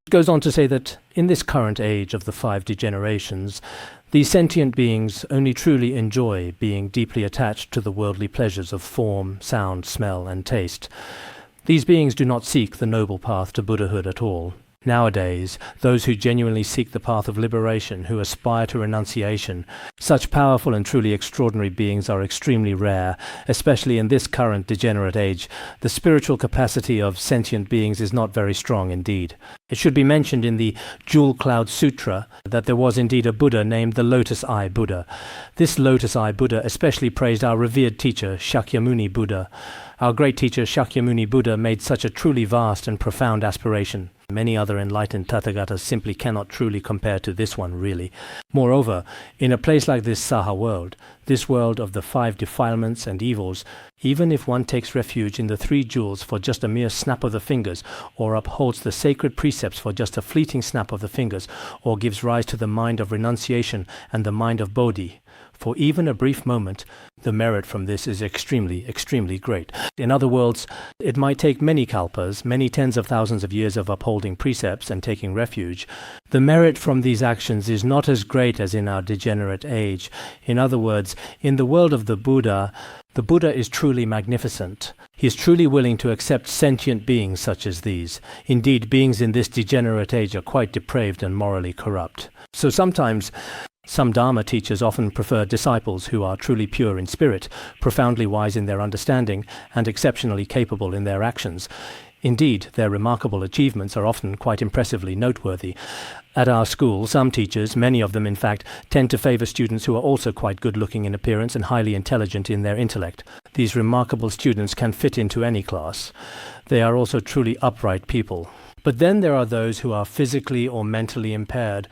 It goes on to say that in this current age of the 5 degenerations, these sentient beings only truly enjoy being deeply attached to the worldly pleasures of form, sound, smell, and taste. These beings do not seek the noble path to Buddhahood at all. Nowadays, those who genuinely seek the path of liberation, who aspire to renunciation, such powerful and truly extraordinary beings are extremely rare, especially in this current degenerate age. The spiritual capacity of sentient beings is not very strong indeed. It should be mentioned in the Jewel Cloud Sutra that there was indeed a Buddha named the Lotus Eye Buddha. This Lotus Eye Buddha especially praised our revered teacher, Shakyamuni Buddha. Our great teacher Shakyamuni Buddha made such a truly vast and profound aspiration Many other enlightened Tathagatas simply cannot truly compare to this one, really. Moreover, in a place like this Saha world, this world of the 5 defilements and evils, even if one takes refuge in the 3 jewels for just a mere snap of the fingers, or upholds the sacred precepts for just a fleeting snap of the fingers, or gives rise to the mind of renunciation and the mind of Bodhi, for even a brief moment, the merit from this is extremely, extremely great. In other words, it might take many kalpas, many tens of thousands of years of upholding precepts and taking refuge. The merit from these actions is not as great as in our degenerate age. In other words, in the world of the Buddha is truly magnificent. He is truly willing to accept sentient beings such as these. Indeed, beings in this degenerate age are quite depraved and morally corrupt. So sometimes some Dharma teachers often prefer disciples who are truly pure in spirit, profoundly wise in their understanding, and exceptionally capable in their actions. Indeed, their remarkable achievements are often quite impressively noteworthy. At our school, some teachers, many of them in fact, tend to favor students who are also quite good-looking in appearance and highly intelligent in their intellect. These remarkable students can fit into any class. They are also truly upright people. But then there are those who are physically or mentally impaired,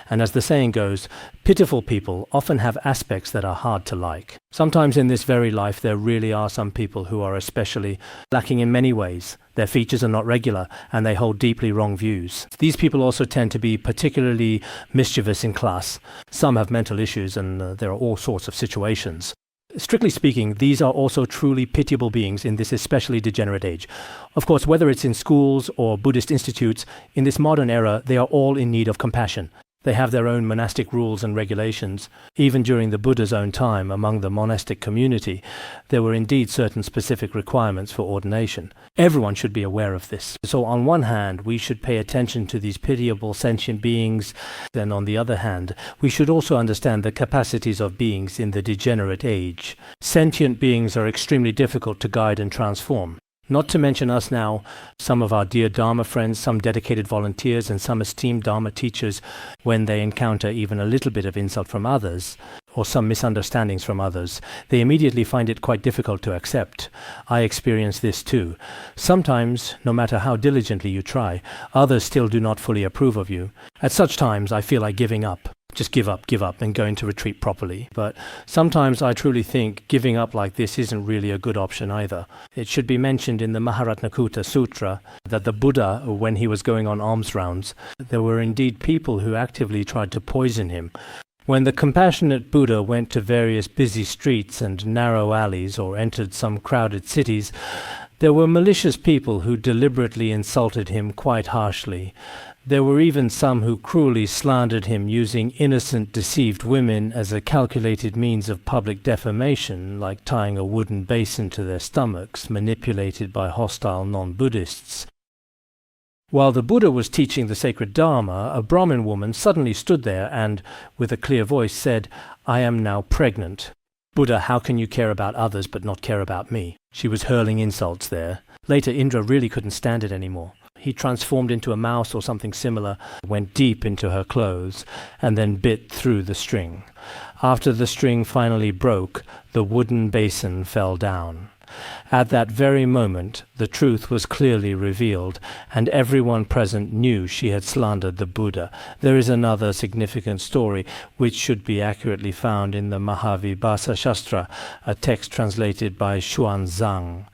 and as the saying goes, pitiful people often have aspects that are hard to like. Sometimes in this very life there really are some people who are especially lacking in many ways. Their features are not regular, and they hold deeply wrong views. These people also tend to be particularly mischievous in class. Some have mental issues, and there are all sorts of situations. Strictly speaking, these are also truly pitiable beings in this especially degenerate age. Of course, whether it's in schools or Buddhist institutes, in this modern era, they are all in need of compassion. They have their own monastic rules and regulations. Even during the Buddha's own time, among the monastic community, there were indeed certain specific requirements for ordination. Everyone should be aware of this. So on one hand, we should pay attention to these pitiable sentient beings. Then on the other hand, we should also understand the capacities of beings in the degenerate age. Sentient beings are extremely difficult to guide and transform. Not to mention us now, some of our dear Dharma friends, some dedicated volunteers, and some esteemed Dharma teachers, when they encounter even a little bit of insult from others, or some misunderstandings from others, they immediately find it quite difficult to accept. I experience this too. Sometimes, no matter how diligently you try, others still do not fully approve of you. At such times, I feel like giving up. Just give up, and go into retreat properly. But sometimes I truly think giving up like this isn't really a good option either. It should be mentioned in the Maharatnakuta Sutra that the Buddha, when he was going on alms rounds, there were indeed people who actively tried to poison him. When the compassionate Buddha went to various busy streets and narrow alleys or entered some crowded cities, there were malicious people who deliberately insulted him quite harshly. There were even some who cruelly slandered him using innocent, deceived women as a calculated means of public defamation, like tying a wooden basin to their stomachs, manipulated by hostile non-Buddhists. While the Buddha was teaching the sacred Dharma, a Brahmin woman suddenly stood there and, with a clear voice, said, "I am now pregnant. Buddha, how can you care about others but not care about me?" She was hurling insults there. Later, Indra really couldn't stand it anymore. He transformed into a mouse or something similar, went deep into her clothes, and then bit through the string. After the string finally broke, the wooden basin fell down. At that very moment, the truth was clearly revealed, and everyone present knew she had slandered the Buddha. There is another significant story, which should be accurately found in the Mahavibhasa Shastra, a text translated by Xuanzang.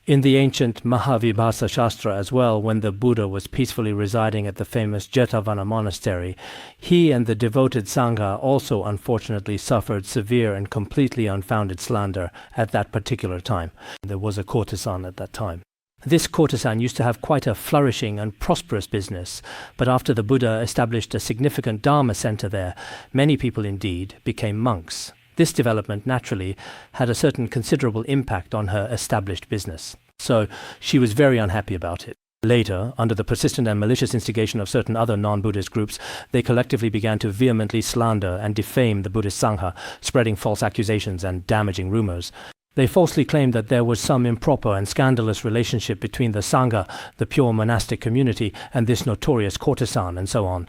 In the ancient Mahavibhasa Shastra as well, when the Buddha was peacefully residing at the famous Jetavana monastery, he and the devoted Sangha also unfortunately suffered severe and completely unfounded slander at that particular time. There was a courtesan at that time. This courtesan used to have quite a flourishing and prosperous business, but after the Buddha established a significant Dharma center there, many people indeed became monks. This development naturally had a certain considerable impact on her established business. So she was very unhappy about it. Later, under the persistent and malicious instigation of certain other non-Buddhist groups, they collectively began to vehemently slander and defame the Buddhist Sangha, spreading false accusations and damaging rumors. They falsely claimed that there was some improper and scandalous relationship between the Sangha, the pure monastic community, and this notorious courtesan, and so on.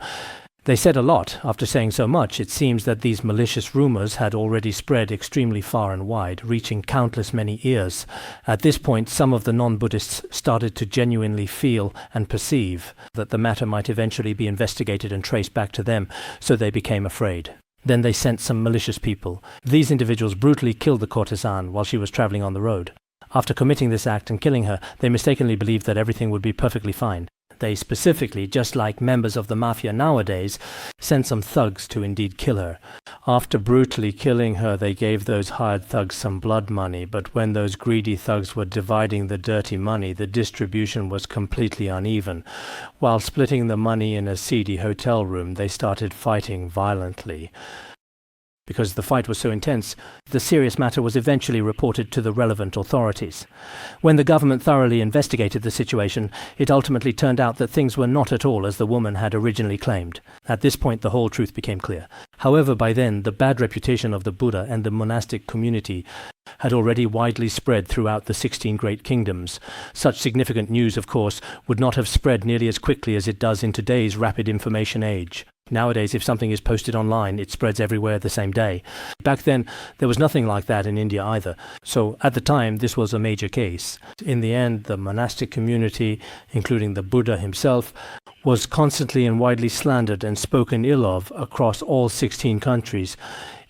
They said a lot. After saying so much, it seems that these malicious rumors had already spread extremely far and wide, reaching countless many ears. At this point, some of the non-Buddhists started to genuinely feel and perceive that the matter might eventually be investigated and traced back to them, so they became afraid. Then they sent some malicious people. These individuals brutally killed the courtesan while she was traveling on the road. After committing this act and killing her, they mistakenly believed that everything would be perfectly fine. They specifically, just like members of the mafia nowadays, sent some thugs to indeed kill her. After brutally killing her, they gave those hired thugs some blood money, but when those greedy thugs were dividing the dirty money, the distribution was completely uneven. While splitting the money in a seedy hotel room, they started fighting violently. Because the fight was so intense, the serious matter was eventually reported to the relevant authorities. When the government thoroughly investigated the situation, it ultimately turned out that things were not at all as the woman had originally claimed. At this point, the whole truth became clear. However, by then, the bad reputation of the Buddha and the monastic community had already widely spread throughout the 16 great kingdoms. Such significant news, of course, would not have spread nearly as quickly as it does in today's rapid information age. Nowadays, if something is posted online, it spreads everywhere the same day. Back then, there was nothing like that in India either. So at the time, this was a major case. In the end, the monastic community, including the Buddha himself, was constantly and widely slandered and spoken ill of across all 16 countries.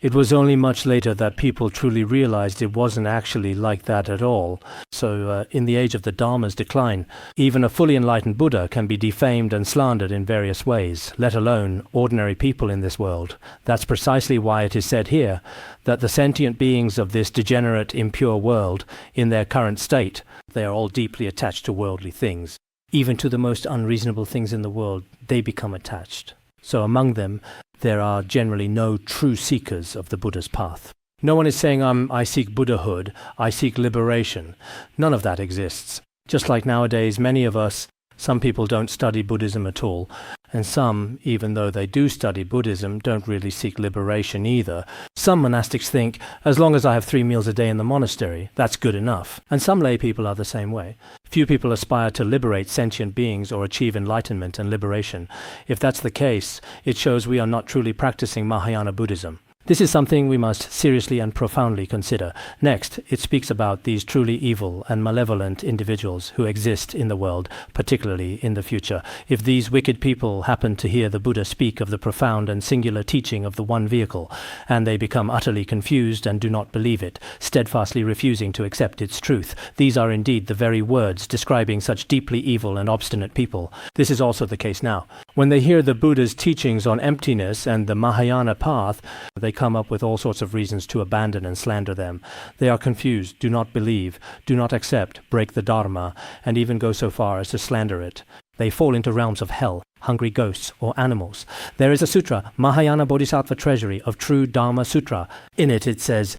It was only much later that people truly realized it wasn't actually like that at all. So in the age of the dharma's decline, even a fully enlightened Buddha can be defamed and slandered in various ways, let alone ordinary people in this world. That's precisely why it is said here that the sentient beings of this degenerate, impure world, in their current state, they are all deeply attached to worldly things. Even to the most unreasonable things in the world, they become attached. So among them, there are generally no true seekers of the Buddha's path. No one is saying, I seek Buddhahood, I seek liberation. None of that exists. Just like nowadays, many of us, some people don't study Buddhism at all, and some, even though they do study Buddhism, don't really seek liberation either. Some monastics think, as long as I have 3 meals a day in the monastery, that's good enough. And some lay people are the same way. Few people aspire to liberate sentient beings or achieve enlightenment and liberation. If that's the case, it shows we are not truly practicing Mahayana Buddhism. This is something we must seriously and profoundly consider. Next, it speaks about these truly evil and malevolent individuals who exist in the world, particularly in the future. If these wicked people happen to hear the Buddha speak of the profound and singular teaching of the one vehicle, and they become utterly confused and do not believe it, steadfastly refusing to accept its truth, these are indeed the very words describing such deeply evil and obstinate people. This is also the case now. When they hear the Buddha's teachings on emptiness and the Mahayana path, they come up with all sorts of reasons to abandon and slander them. They are confused, do not believe, do not accept, break the dharma, and even go so far as to slander it. They fall into realms of hell, hungry ghosts, or animals. There is a sutra, Mahayana Bodhisattva Treasury of True Dharma Sutra. In it says,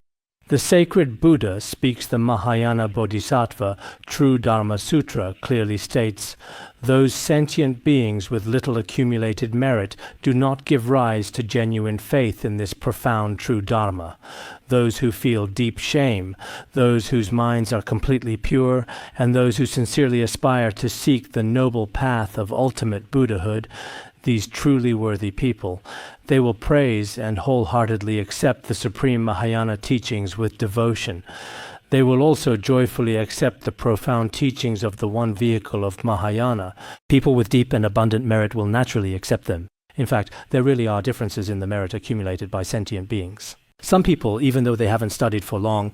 the sacred Buddha speaks the Mahayana Bodhisattva True Dharma Sutra clearly states, those sentient beings with little accumulated merit do not give rise to genuine faith in this profound true Dharma. Those who feel deep shame, those whose minds are completely pure, and those who sincerely aspire to seek the noble path of ultimate Buddhahood, these truly worthy people, they will praise and wholeheartedly accept the supreme Mahayana teachings with devotion. They will also joyfully accept the profound teachings of the one vehicle of Mahayana. People with deep and abundant merit will naturally accept them. In fact, there really are differences in the merit accumulated by sentient beings. Some people, even though they haven't studied for long,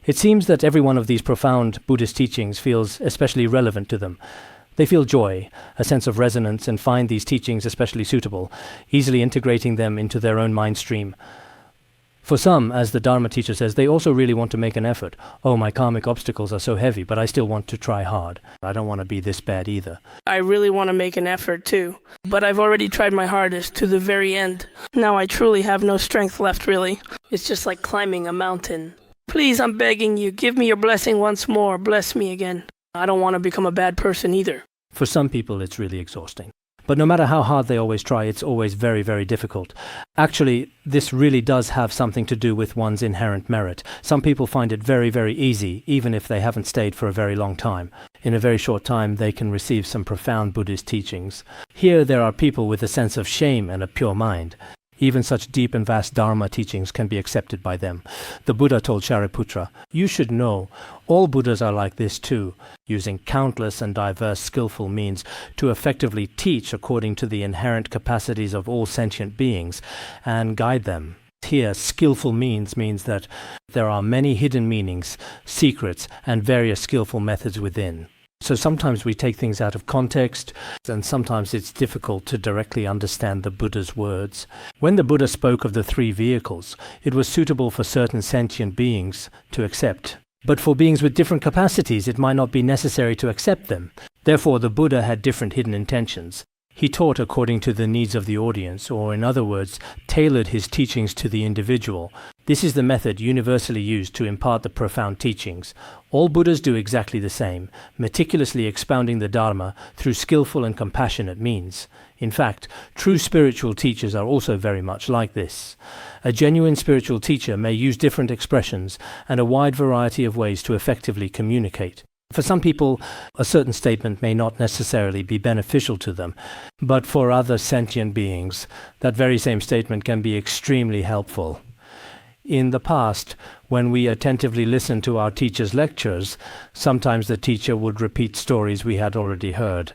it seems that every one of these profound Buddhist teachings feels especially relevant to them. They feel joy, a sense of resonance, and find these teachings especially suitable, easily integrating them into their own mind stream. For some, as the Dharma teacher says, they also really want to make an effort. Oh, my karmic obstacles are so heavy, but I still want to try hard. I don't want to be this bad either. I really want to make an effort too, but I've already tried my hardest to the very end. Now I truly have no strength left, really. It's just like climbing a mountain. Please, I'm begging you, give me your blessing once more. Bless me again. I don't want to become a bad person either. For some people, it's really exhausting. But no matter how hard they always try, it's always very, very difficult. Actually, this really does have something to do with one's inherent merit. Some people find it very, very easy, even if they haven't stayed for a very long time. In a very short time, they can receive some profound Buddhist teachings. Here, there are people with a sense of shame and a pure mind. Even such deep and vast Dharma teachings can be accepted by them. The Buddha told Shariputra, "You should know, all Buddhas are like this too, using countless and diverse skillful means to effectively teach according to the inherent capacities of all sentient beings and guide them." Here, skillful means that there are many hidden meanings, secrets, and various skillful methods within. So sometimes we take things out of context, and sometimes it's difficult to directly understand the Buddha's words. When the Buddha spoke of the three vehicles, it was suitable for certain sentient beings to accept. But for beings with different capacities, it might not be necessary to accept them. Therefore, the Buddha had different hidden intentions. He taught according to the needs of the audience, or in other words, tailored his teachings to the individual. This is the method universally used to impart the profound teachings. All Buddhas do exactly the same, meticulously expounding the Dharma through skillful and compassionate means. In fact, true spiritual teachers are also very much like this. A genuine spiritual teacher may use different expressions and a wide variety of ways to effectively communicate. For some people, a certain statement may not necessarily be beneficial to them, but for other sentient beings, that very same statement can be extremely helpful. In the past, when we attentively listened to our teacher's lectures, sometimes the teacher would repeat stories we had already heard.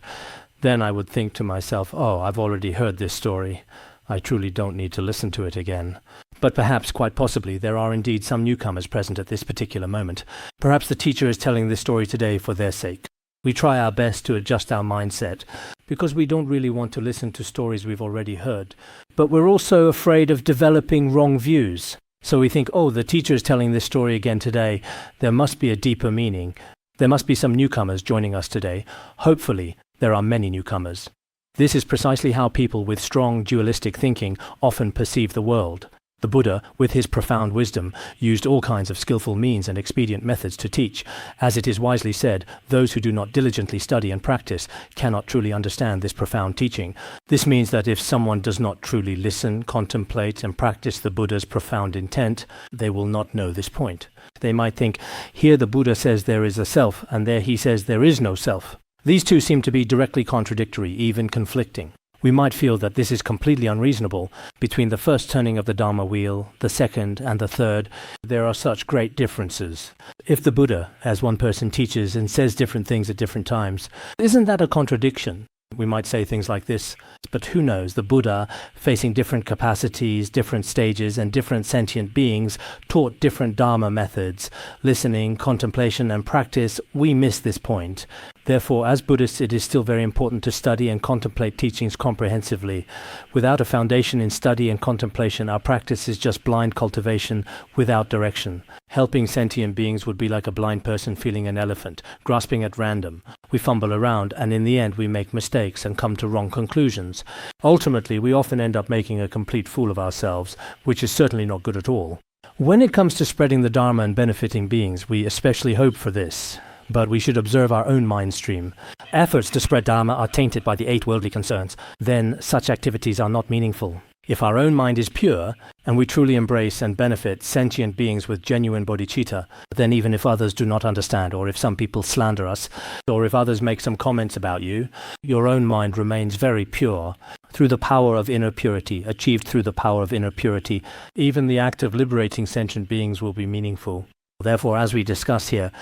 Then I would think to myself, "Oh, I've already heard this story. I truly don't need to listen to it again." But perhaps, quite possibly, there are indeed some newcomers present at this particular moment. Perhaps the teacher is telling this story today for their sake. We try our best to adjust our mindset, because we don't really want to listen to stories we've already heard. But we're also afraid of developing wrong views. So we think, oh, the teacher is telling this story again today. There must be a deeper meaning. There must be some newcomers joining us today. Hopefully, there are many newcomers. This is precisely how people with strong dualistic thinking often perceive the world. The Buddha, with his profound wisdom, used all kinds of skillful means and expedient methods to teach. As it is wisely said, those who do not diligently study and practice cannot truly understand this profound teaching. This means that if someone does not truly listen, contemplate, and practice the Buddha's profound intent, they will not know this point. They might think, here the Buddha says there is a self, and there he says there is no self. These two seem to be directly contradictory, even conflicting. We might feel that this is completely unreasonable. Between the first turning of the Dharma wheel, the second, and the third, there are such great differences. If the Buddha, as one person teaches and says different things at different times, isn't that a contradiction? We might say things like this, but who knows, the Buddha, facing different capacities, different stages, and different sentient beings, taught different Dharma methods. Listening, contemplation, and practice, we miss this point. Therefore, as Buddhists, it is still very important to study and contemplate teachings comprehensively. Without a foundation in study and contemplation, our practice is just blind cultivation without direction. Helping sentient beings would be like a blind person feeling an elephant, grasping at random. We fumble around, and in the end we make mistakes and come to wrong conclusions. Ultimately, we often end up making a complete fool of ourselves, which is certainly not good at all. When it comes to spreading the Dharma and benefiting beings, we especially hope for this. But we should observe our own mind stream. Efforts to spread Dharma are tainted by the 8 worldly concerns. Then such activities are not meaningful. If our own mind is pure, and we truly embrace and benefit sentient beings with genuine bodhicitta, then even if others do not understand, or if some people slander us, or if others make some comments about you, your own mind remains very pure. Through the power of inner purity, achieved through the power of inner purity, even the act of liberating sentient beings will be meaningful. Therefore, as we discuss here,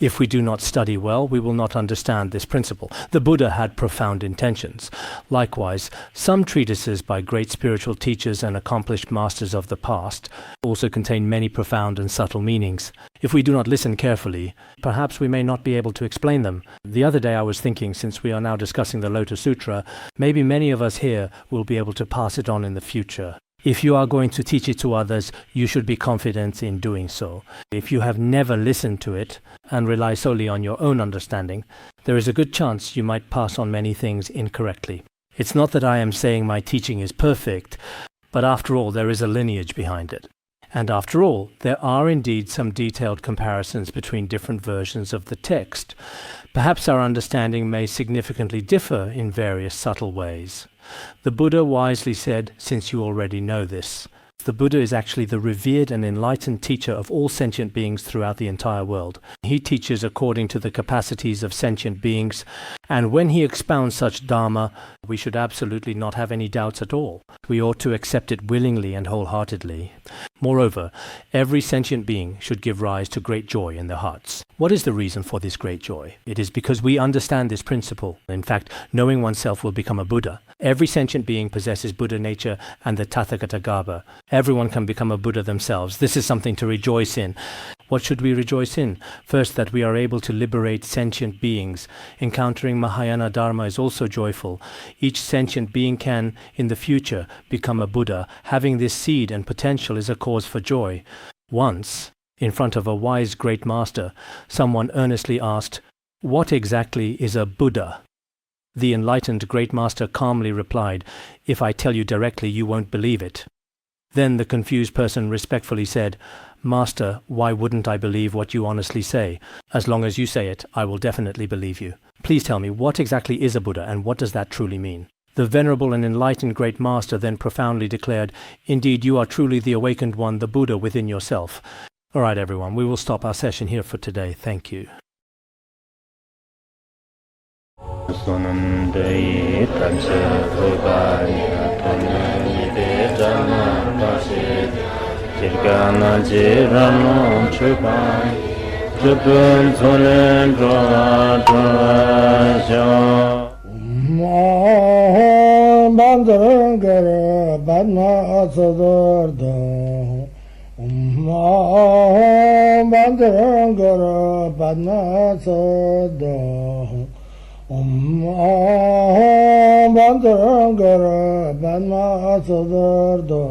if we do not study well, we will not understand this principle. The Buddha had profound intentions. Likewise, some treatises by great spiritual teachers and accomplished masters of the past also contain many profound and subtle meanings. If we do not listen carefully, perhaps we may not be able to explain them. The other day I was thinking, since we are now discussing the Lotus Sutra, maybe many of us here will be able to pass it on in the future. If you are going to teach it to others, you should be confident in doing so. If you have never listened to it and rely solely on your own understanding, there is a good chance you might pass on many things incorrectly. It's not that I am saying my teaching is perfect, but after all, there is a lineage behind it. And after all, there are indeed some detailed comparisons between different versions of the text. Perhaps our understanding may significantly differ in various subtle ways. The Buddha wisely said, since you already know this, the Buddha is actually the revered and enlightened teacher of all sentient beings throughout the entire world. He teaches according to the capacities of sentient beings, and when he expounds such dharma, we should absolutely not have any doubts at all. We ought to accept it willingly and wholeheartedly. Moreover, every sentient being should give rise to great joy in their hearts. What is the reason for this great joy? It is because we understand this principle. In fact, knowing oneself will become a Buddha. Every sentient being possesses Buddha nature and the Tathagata. Everyone can become a Buddha themselves. This is something to rejoice in. What should we rejoice in? First, that we are able to liberate sentient beings. Encountering Mahayana Dharma is also joyful. Each sentient being can, in the future, become a Buddha. Having this seed and potential is a cause for joy. Once, in front of a wise great master, someone earnestly asked, "What exactly is a Buddha?" The enlightened great master calmly replied, "If I tell you directly, you won't believe it." Then the confused person respectfully said, "Master, why wouldn't I believe what you honestly say? As long as you say it, I will definitely believe you. Please tell me, what exactly is a Buddha, and what does that truly mean?" The venerable and enlightened great master then profoundly declared, "Indeed, you are truly the awakened one, the Buddha within yourself." All right, everyone, we will stop our session here for today. Thank you. Sonamdei tamse vogaya tonne dharma pase tirgana jirano chupai chupun sonen droja Bandangara badna sadarda Bandangara badna sadarda Bandangara badna sadarda